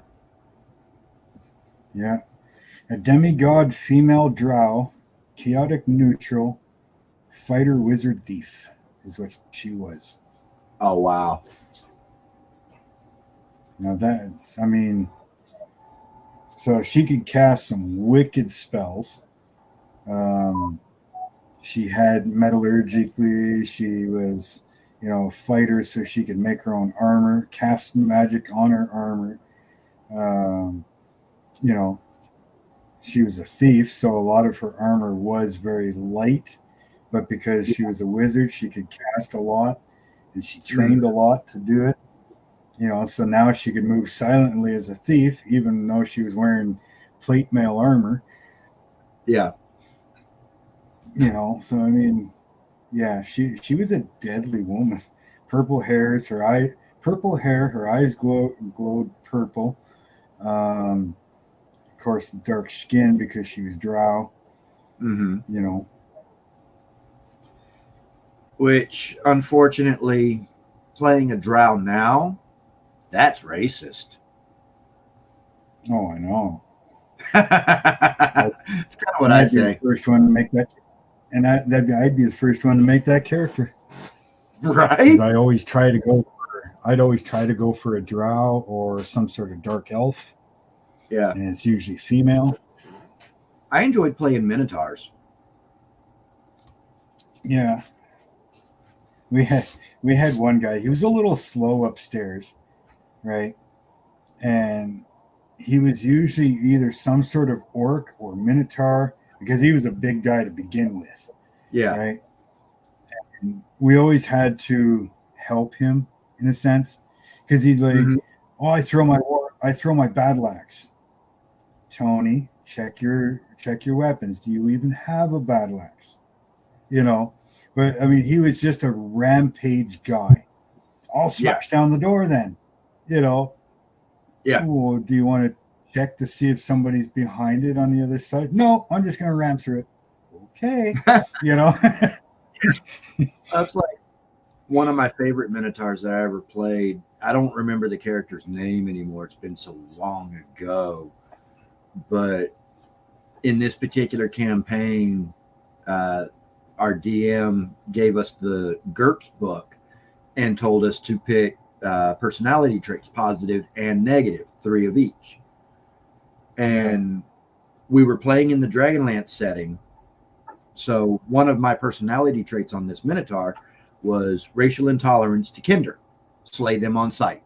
A demigod female drow, chaotic neutral, fighter wizard thief is what she was. Oh wow. Now that's, I mean, so she could cast some wicked spells. She had metallurgically, she was, you know, a fighter, so she could make her own armor, cast magic on her armor. You know, she was a thief, so a lot of her armor was very light, but because she was a wizard, she could cast a lot, and she trained a lot to do it. You know, so now she could move silently as a thief, even though she was wearing plate mail armor. Yeah. You know, so I mean, yeah, she was a deadly woman. Purple hair, her eyes glowed purple. Of course, dark skin because she was drow. You know, which unfortunately, playing a drow now, that's racist. Oh, I know. That's kind of what I say. The first one to make that, and I'd be the first one to make that character. Right? I'd always try to go for a drow or some sort of dark elf. Yeah. And it's usually female. I enjoyed playing Minotaurs. Yeah. We had one guy, he was a little slow upstairs, right? And he was usually either some sort of orc or minotaur because he was a big guy to begin with. Yeah. Right. And we always had to help him in a sense because he'd like, oh, I throw my battle axe. Tony, check your weapons. Do you even have a battle axe? You know, but I mean, he was just a rampage guy. I'll smash down the door then, you know. Yeah. Oh, do you want to check to see if somebody's behind it on the other side? No, I'm just going to ram through it. Okay. You know. That's like one of my favorite Minotaurs that I ever played. I don't remember the character's name anymore. It's been so long ago. But in this particular campaign, our DM gave us the GURPS book and told us to pick personality traits, positive and negative, 3 of each. And we were playing in the Dragonlance setting. So one of my personality traits on this Minotaur was racial intolerance to Kinder. Slay them on sight.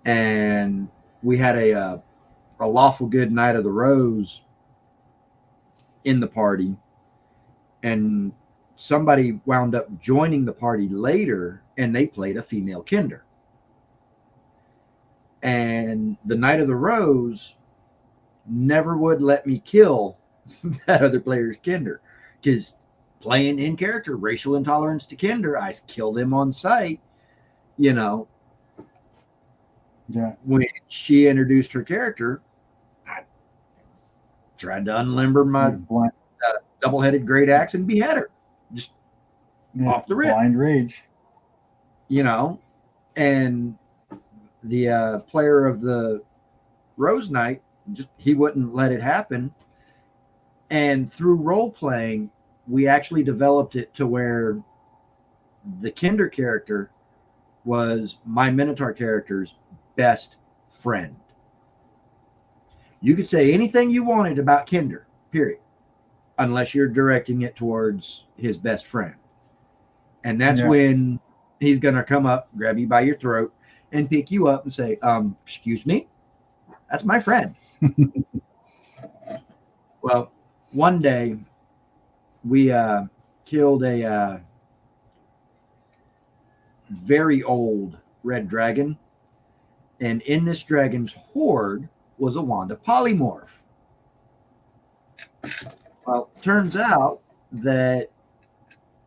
And we had a lawful good Knight of the Rose in the party, and somebody wound up joining the party later, and they played a female Kinder. And the Knight of the Rose never would let me kill that other player's Kinder, because playing in character, racial intolerance to Kinder, I kill them on sight. You know, Yeah. when she introduced her character, I tried to unlimber my Blind, double-headed great axe and behead her, just yeah, off the rip. blind rage. You know. And the player of the Rose Knight, he wouldn't let it happen. And through role playing, we actually developed it to where the Kinder character was my Minotaur character's best friend. You could say anything you wanted about Kinder, period, unless you're directing it towards his best friend. And that's when he's going to come up, grab you by your throat, and pick you up and say, excuse me, that's my friend. Well, one day we killed a very old red dragon, and in this dragon's hoard was a wand of polymorph. Well, turns out that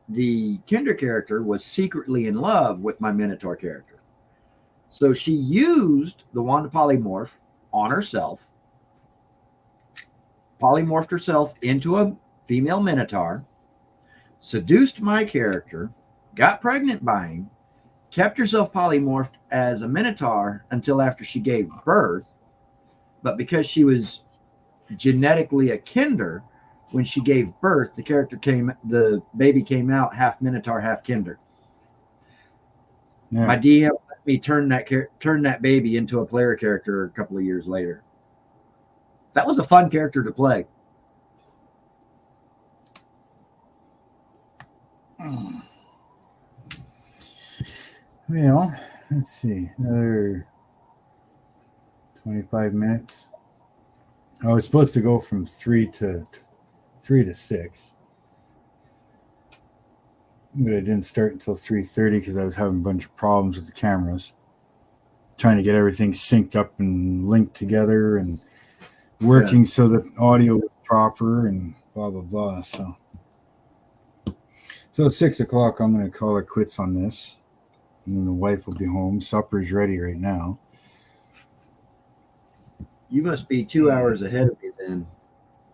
the Kinder character was secretly in love with my Minotaur character. So she used the wand of polymorph on herself, polymorphed herself into a female Minotaur, seduced my character, got pregnant by him, kept herself polymorphed as a Minotaur until after she gave birth. But because she was genetically a Kinder, when she gave birth, the baby came out half Minotaur, half Kinder. Yeah. My DM let me turn that baby into a player character a couple of years later. That was a fun character to play. Well, let's see, another 25 minutes. I was supposed to go from 3 to 6, but I didn't start until 3:30 because I was having a bunch of problems with the cameras, trying to get everything synced up and linked together and working so that audio was proper and blah blah blah. So at 6 o'clock, I'm going to call it quits on this, and then the wife will be home. Supper's ready right now. You must be 2 hours ahead of me then,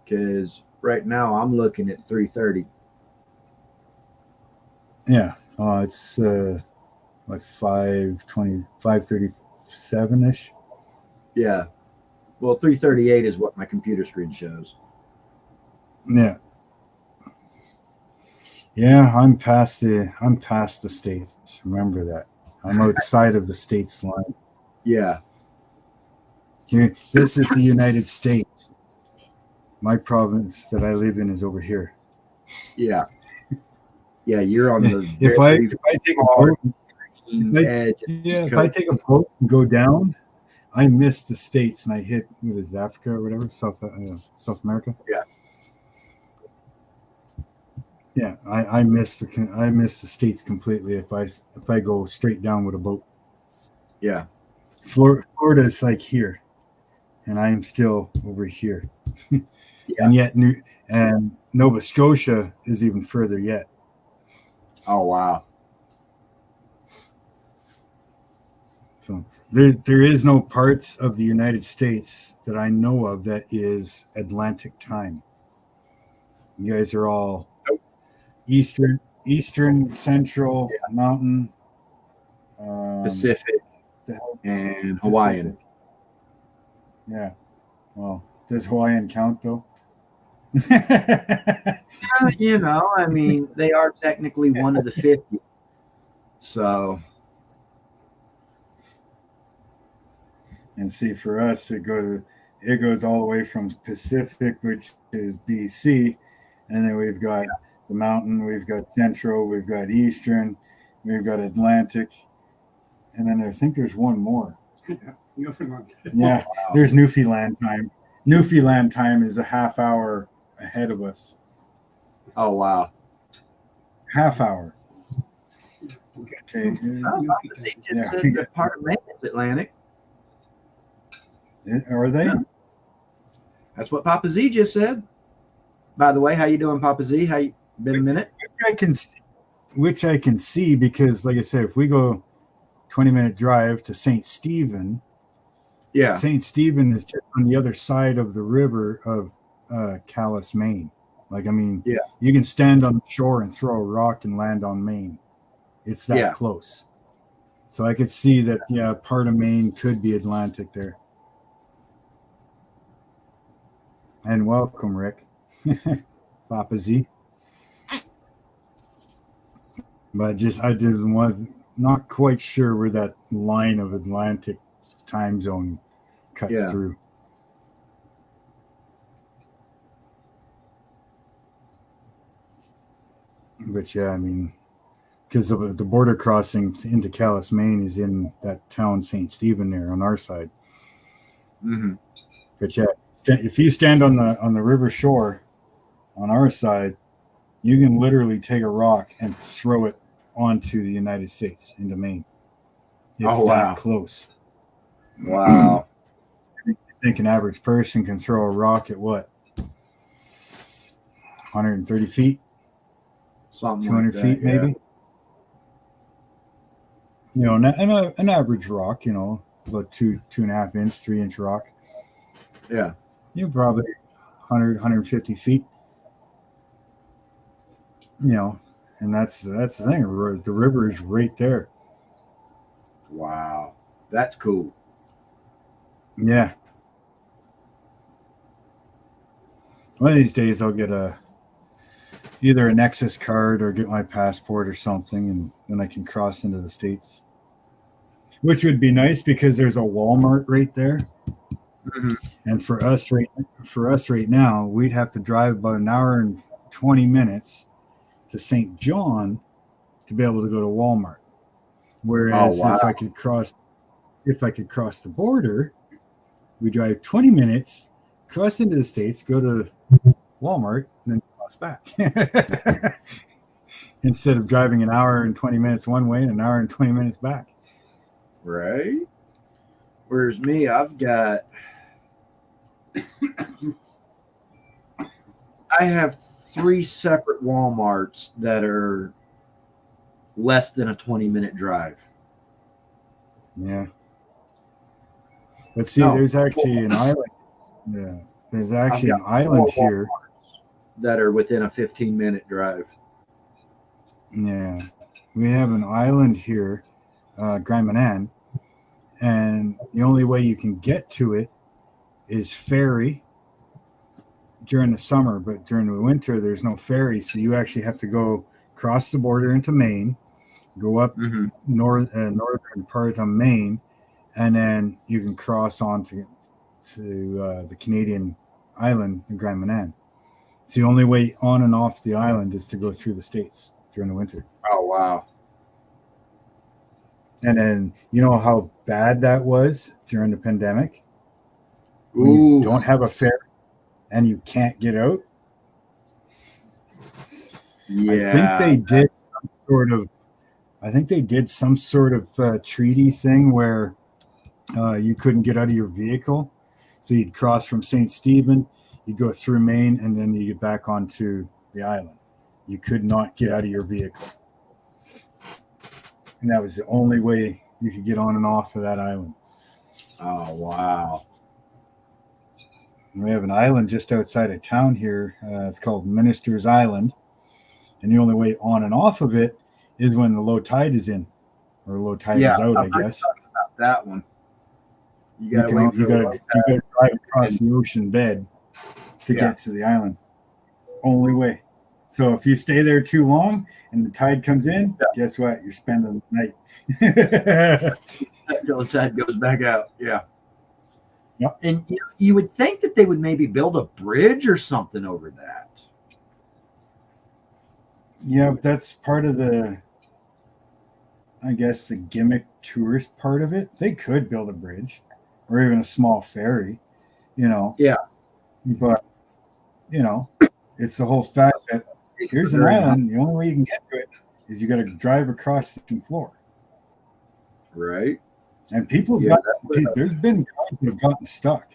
because right now I'm looking at 3:30. Yeah, it's like 5:20, 5:37-ish. Yeah. Well, 3:38 is what my computer screen shows. Yeah. Yeah, I'm past the states. Remember that. I'm outside of the states line. Yeah. Here, this is the United States. My province that I live in is over here. Yeah. Yeah, you're on the If I take a boat, edge. if I take a boat and go down, I miss the states and I hit what is it, Africa or whatever, South America. Yeah. Yeah, I miss the states completely if I go straight down with a boat. Yeah. Florida is like here, and I am still over here. And yet and Nova Scotia is even further yet. Oh wow. So there is no parts of the United States that I know of that is Atlantic time. You guys are all Eastern, Central, Mountain, Pacific, and Hawaiian. Pacific. Yeah. Well, does Hawaiian count though? You know, I mean, they are technically one of the 50. So. And see, for us, it goes all the way from Pacific, which is BC, and then we've got the mountain, we've got Central, we've got Eastern, we've got Atlantic, and then I think there's one more. Newfoundland. Yeah, there's Newfoundland time. Newfoundland time is a half hour ahead of us. Oh, wow. Half hour. Okay. Oh, Papa Z just said that part of Maine is Atlantic. Are they? That's what Papa Z just said. By the way, how you doing, Papa Z? How you been a minute? Which I can see because, like I said, if we go 20-minute drive to St. Stephen, Yeah. St. Stephen is just on the other side of the river of Calais, Maine. Like, I mean, Yeah. you can stand on the shore and throw a rock and land on Maine. It's that close. So I could see that, yeah, part of Maine could be Atlantic there. And welcome, Rick. Papa Z. But was not quite sure where that line of Atlantic time zone cuts through. But yeah, I mean, because the border crossing into Calais, Maine is in that town, St. Stephen, there on our side. Mm-hmm. But yeah, if you stand on the river shore on our side, you can literally take a rock and throw it onto the United States, into Maine. It's that close. Wow. I think an average person can throw a rock at what? 130 feet? Something 200 like that, feet, maybe? You know, an average rock, you know, about 2.5 inch, 3-inch rock. Yeah. You're probably 100, 150 feet. You know, and that's the thing. The river is right there. Wow. That's cool. Yeah. One of these days I'll get either a Nexus card or get my passport or something, and then I can cross into the States. Which would be nice because there's a Walmart right there. Mm-hmm. And for us right now, we'd have to drive about an hour and 20 minutes to St. John to be able to go to Walmart. Whereas if I could cross the border, we drive 20 minutes, cross into the States, go to Walmart, and then cross back. Instead of driving an hour and 20 minutes one way and an hour and 20 minutes back. Right. Whereas me, I've got I have 3 separate Walmarts that are less than a 20-minute drive. Yeah. Let's see, there's actually an island. Yeah. There's actually an island here that are within a 15-minute drive. Yeah. We have an island here, ONNPNN, and the only way you can get to it is ferry during the summer, but during the winter there's no ferry, so you actually have to go cross the border into Maine, go up northern part of Maine, and then you can cross on to the Canadian island in ONNPNN. It's the only way on and off the island is to go through the States during the winter. Oh wow. And then you know how bad that was during the pandemic? When you don't have a ferry and you can't get out. Yeah. I think they did some sort of treaty thing where you couldn't get out of your vehicle. So you'd cross from St. Stephen, you'd go through Maine, and then you get back onto the island. You could not get out of your vehicle. And that was the only way you could get on and off of that island. Oh, wow. We have an island just outside of town here. It's called Minister's Island. And the only way on and off of it is when the low tide is in. Or low tide is out, I guess. About that one. You got to drive across the ocean bed to get to the island. Only way. So if you stay there too long and the tide comes in, guess what? You're spending the night. Until the tide goes back out. Yeah. Yep. And you would think that they would maybe build a bridge or something over that. Yeah, but that's part of the, I guess, the gimmick tourist part of it. They could build a bridge or even a small ferry, you know. Yeah. But you know, it's the whole fact that here's an island. The only way you can get to it is you got to drive across the floor. Right. And people, Yeah, there's been cars that have gotten stuck.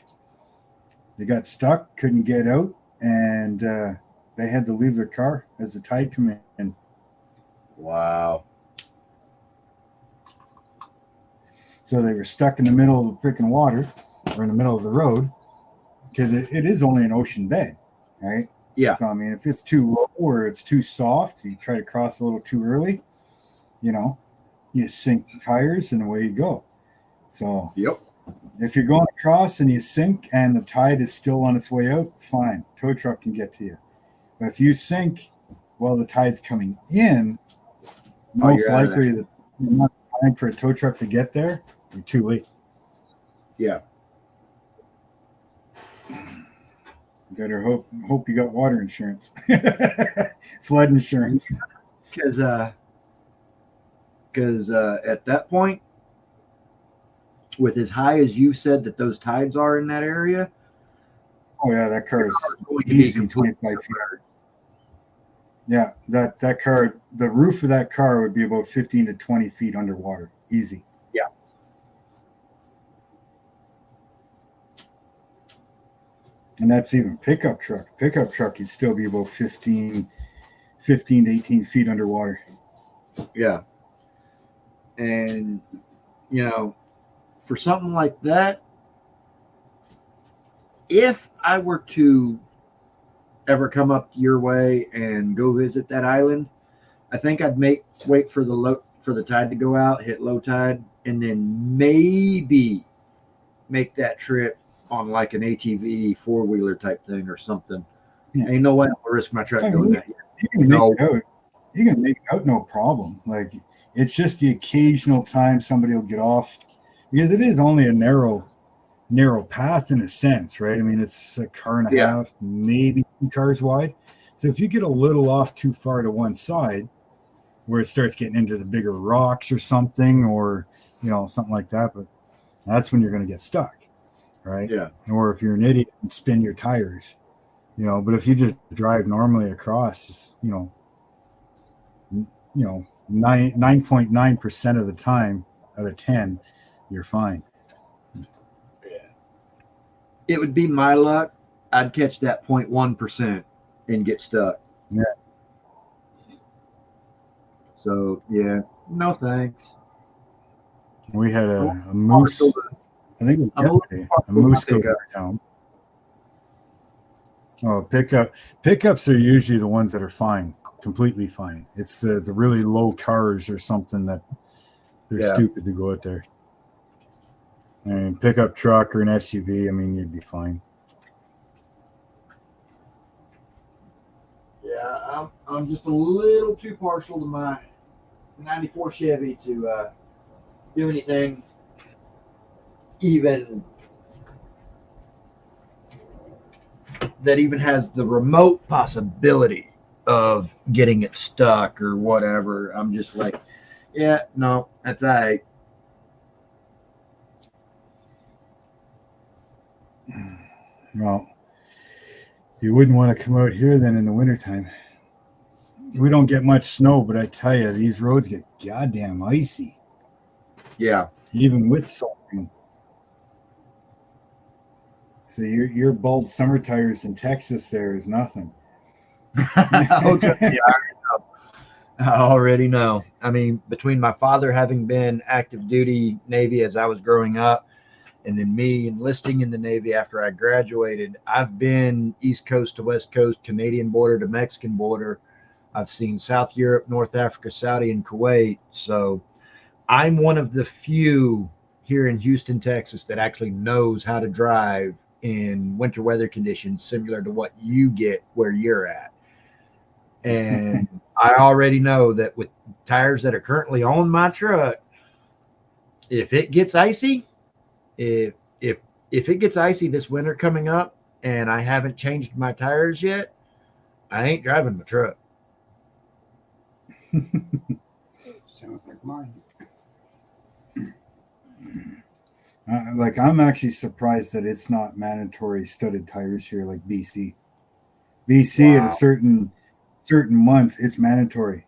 They got stuck, couldn't get out, and they had to leave their car as the tide came in. Wow. So they were stuck in the middle of the freaking water or in the middle of the road because it is only an ocean bed, right? Yeah. So, I mean, if it's too low or it's too soft, you try to cross a little too early, you know, you sink the tires and away you go. So, Yep. if you're going across and you sink and the tide is still on its way out, fine. Tow truck can get to you. But if you sink while the tide's coming in, most likely the amount of time for a tow truck to get there, you're too late. Yeah. Better hope you got water insurance, flood insurance. Because at that point, with as high as you said that those tides are in that area, Oh yeah, that car is going to be easy completely 25 feet. Yeah, that car, the roof of that car would be about 15 to 20 feet underwater, easy. Yeah. And that's even pickup truck. Pickup truck, you'd still be about 15 to 18 feet underwater. Yeah. And, you know, for something like that, if I were to ever come up your way and go visit that island, I think I'd wait for the tide to go out, hit low tide, and then maybe make that trip on like an ATV 4-wheeler type thing or something. Yeah. Ain't no way I'll risk my truck doing that. You can make it out. You can make it out no problem. Like, it's just the occasional time somebody will get off, because it is only a narrow path in a sense, right? I mean, it's a car and a half, maybe 2 cars wide. So if you get a little off too far to one side, where it starts getting into the bigger rocks or something, or, you know, something like that, but that's when you're going to get stuck, right? Yeah. Or if you're an idiot and spin your tires, you know. But if you just drive normally across, you know, 9.9% of the time out of 10, you're fine. It would be my luck. I'd catch that 0.1% and get stuck. Yeah. So, yeah, no thanks. We had a moose. I think it was yesterday. A moose go down. Oh, pickups are usually the ones that are fine, completely fine. It's the really low cars or something that they're stupid to go out there. I mean, pickup truck or an SUV, I mean, you'd be fine. Yeah, I'm just a little too partial to my 94 Chevy to do anything even that even has the remote possibility of getting it stuck or whatever. I'm just like, yeah, no, that's all right. Well, you wouldn't want to come out here then in the wintertime. We don't get much snow, but I tell you, these roads get goddamn icy. Yeah. Even with salting. So your bold summer tires in Texas there is nothing. Okay. Yeah, I already know. I mean, between my father having been active duty Navy as I was growing up, and then me enlisting in the Navy after I graduated, I've been East Coast to West Coast, Canadian border to Mexican border. I've seen South Europe, North Africa, Saudi, and Kuwait. So I'm one of the few here in Houston, Texas, that actually knows how to drive in winter weather conditions similar to what you get where you're at. And I already know that with tires that are currently on my truck, if it gets icy, if it gets icy this winter coming up and I haven't changed my tires yet, I ain't driving my truck. Sounds like mine. Like, I'm actually surprised that it's not mandatory studded tires here like BC. BC at Wow. a certain month, it's mandatory.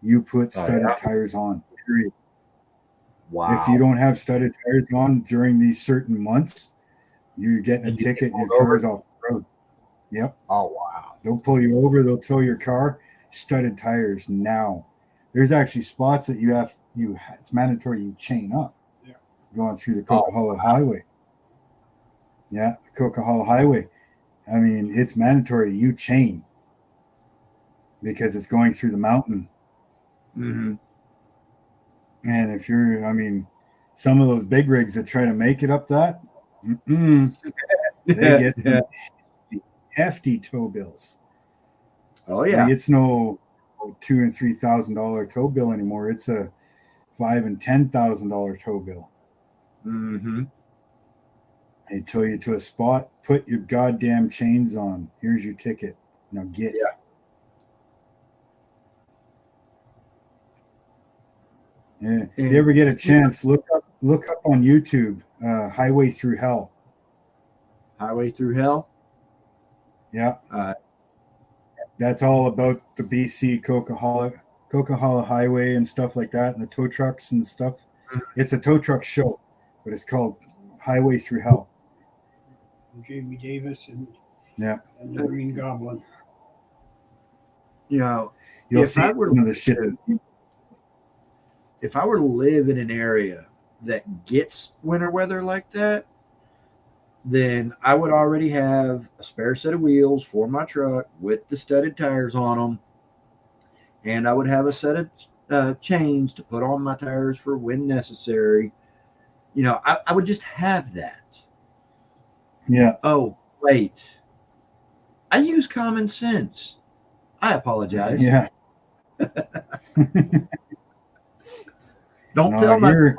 You put Oh, studded yeah? tires on. Period. Wow. If you don't have studded tires on during these certain months, you're getting a And you get ticket and your pulled over? car's off the road. Yep. Oh wow. They'll pull you over. They'll tow your car. Studded tires now. There's actually spots that it's mandatory you chain up. Yeah. Going through the Coquihalla Highway. Yeah, the Coquihalla Highway. I mean, it's mandatory you chain because it's going through the mountain. Mm-hmm. And if you're, I mean, some of those big rigs that try to make it up that, they get the hefty tow bills. Oh yeah. Like it's no $2,000 and $3,000 tow bill anymore. It's a $5,000 and $10,000 tow bill. Mm-hmm. They tow you to a spot. Put your goddamn chains on. Here's your ticket. Now get. Yeah. Yeah. If you ever get a chance, look up on YouTube, Highway Through Hell. Highway Through Hell. Yeah. Uh, That's all about the BC Coquihalla Highway and stuff like that, and the tow trucks and stuff. It's a tow truck show, but it's called Highway Through Hell. Jamie Davis and Yeah. and the Green Goblin. you know, You'll If see I were some of the shit. if I were to live in an area that gets winter weather like that, then I would already have a spare set of wheels for my truck with the studded tires on them. And I would have a set of chains to put on my tires for when necessary. You know, I would just have that. Yeah. Oh, wait. I use common sense. I apologize. Yeah. Don't No, tell my here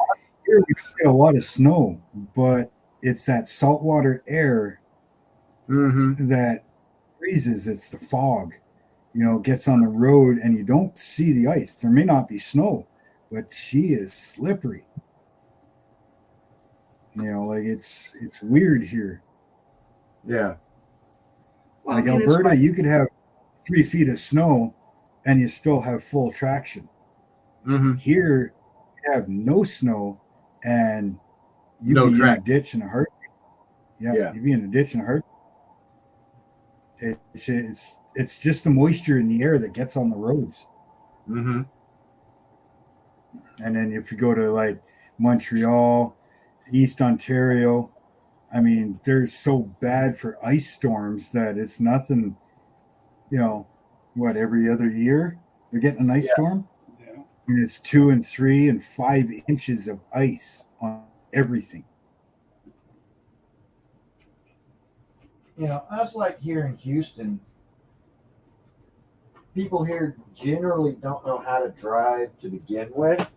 we get a lot of snow, but it's that saltwater air Mhm. that freezes. It's the fog, gets on the road and you don't see the ice. There may not be snow, but she is slippery. Like it's weird here. Yeah. Well, Like I mean, it's Alberta, like- you could have 3 feet of snow and you still have full traction. Mhm. Here, you have no snow and you'd No be track. in a ditch in a heartbeat. Yeah. You'd be in a ditch in a heartbeat. It's just the moisture in the air that gets on the roads. Mhm. And then if you go to like Montreal, East Ontario, I mean, they're so bad for ice storms that it's nothing, every other year they're getting an ice storm. Yeah. And it's 2 and 3 and 5 inches of ice on everything. Us like here in Houston, people here generally don't know how to drive to begin with.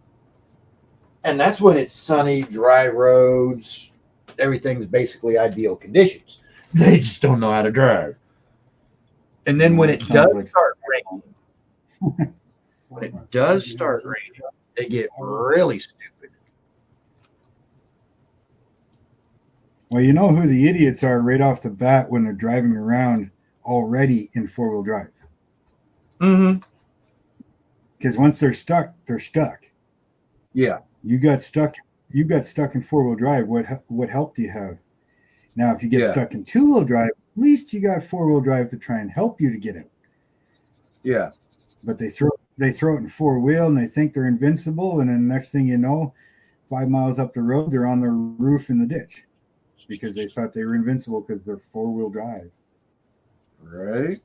And that's when it's sunny, dry roads, everything's basically ideal conditions. They just don't know how to drive. And then when It it sounds does like- start raining, they get really stupid. Well, you know who the idiots are right off the bat when they're driving around already in 4-wheel drive. Mm-hmm. Because once they're stuck, they're stuck. Yeah. You got stuck in 4-wheel drive. What help do you have? Now, if you get Yeah. stuck in 2-wheel drive, at least you got 4-wheel drive to try and help you to get out. Yeah. But they throw it in 4-wheel and they think they're invincible, and then next thing you know, 5 miles up the road, they're on the roof in the ditch because they thought they were invincible because they're 4-wheel drive. Right.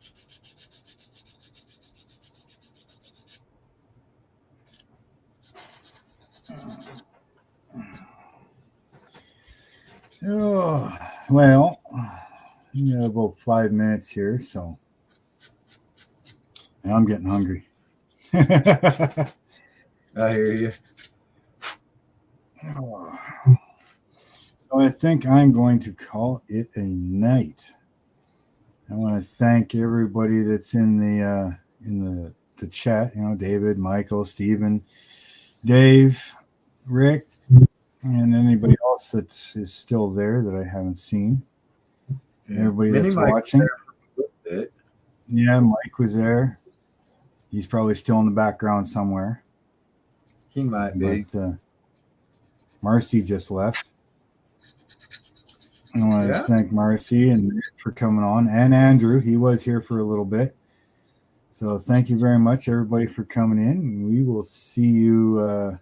Oh, well, we got about 5 minutes here, so and I'm getting hungry. I hear you. So I think I'm going to call it a night. I want to thank everybody that's in the chat. David, Michael, Stephen, Dave, Rick, and anybody else that is still there that I haven't seen. Everybody that's watching. Yeah, Mike was there. He's probably still in the background somewhere. He might be. But Marcy just left. I want to Yeah. thank Marcy and Nick for coming on, and Andrew. He was here for a little bit. So thank you very much, everybody, for coming in. We will see you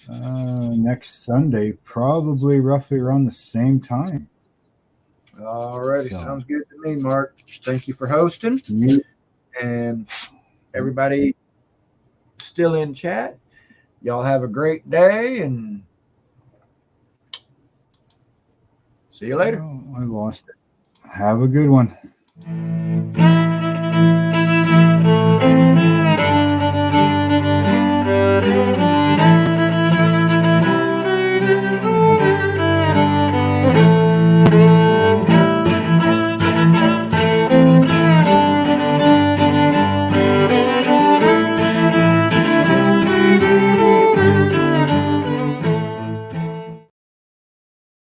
next Sunday, probably roughly around the same time. All righty. So- Sounds good to me, Mark. Thank you for hosting. You- And everybody still in chat. Y'all have a great day and see you later. Oh, I lost it. Have a good one.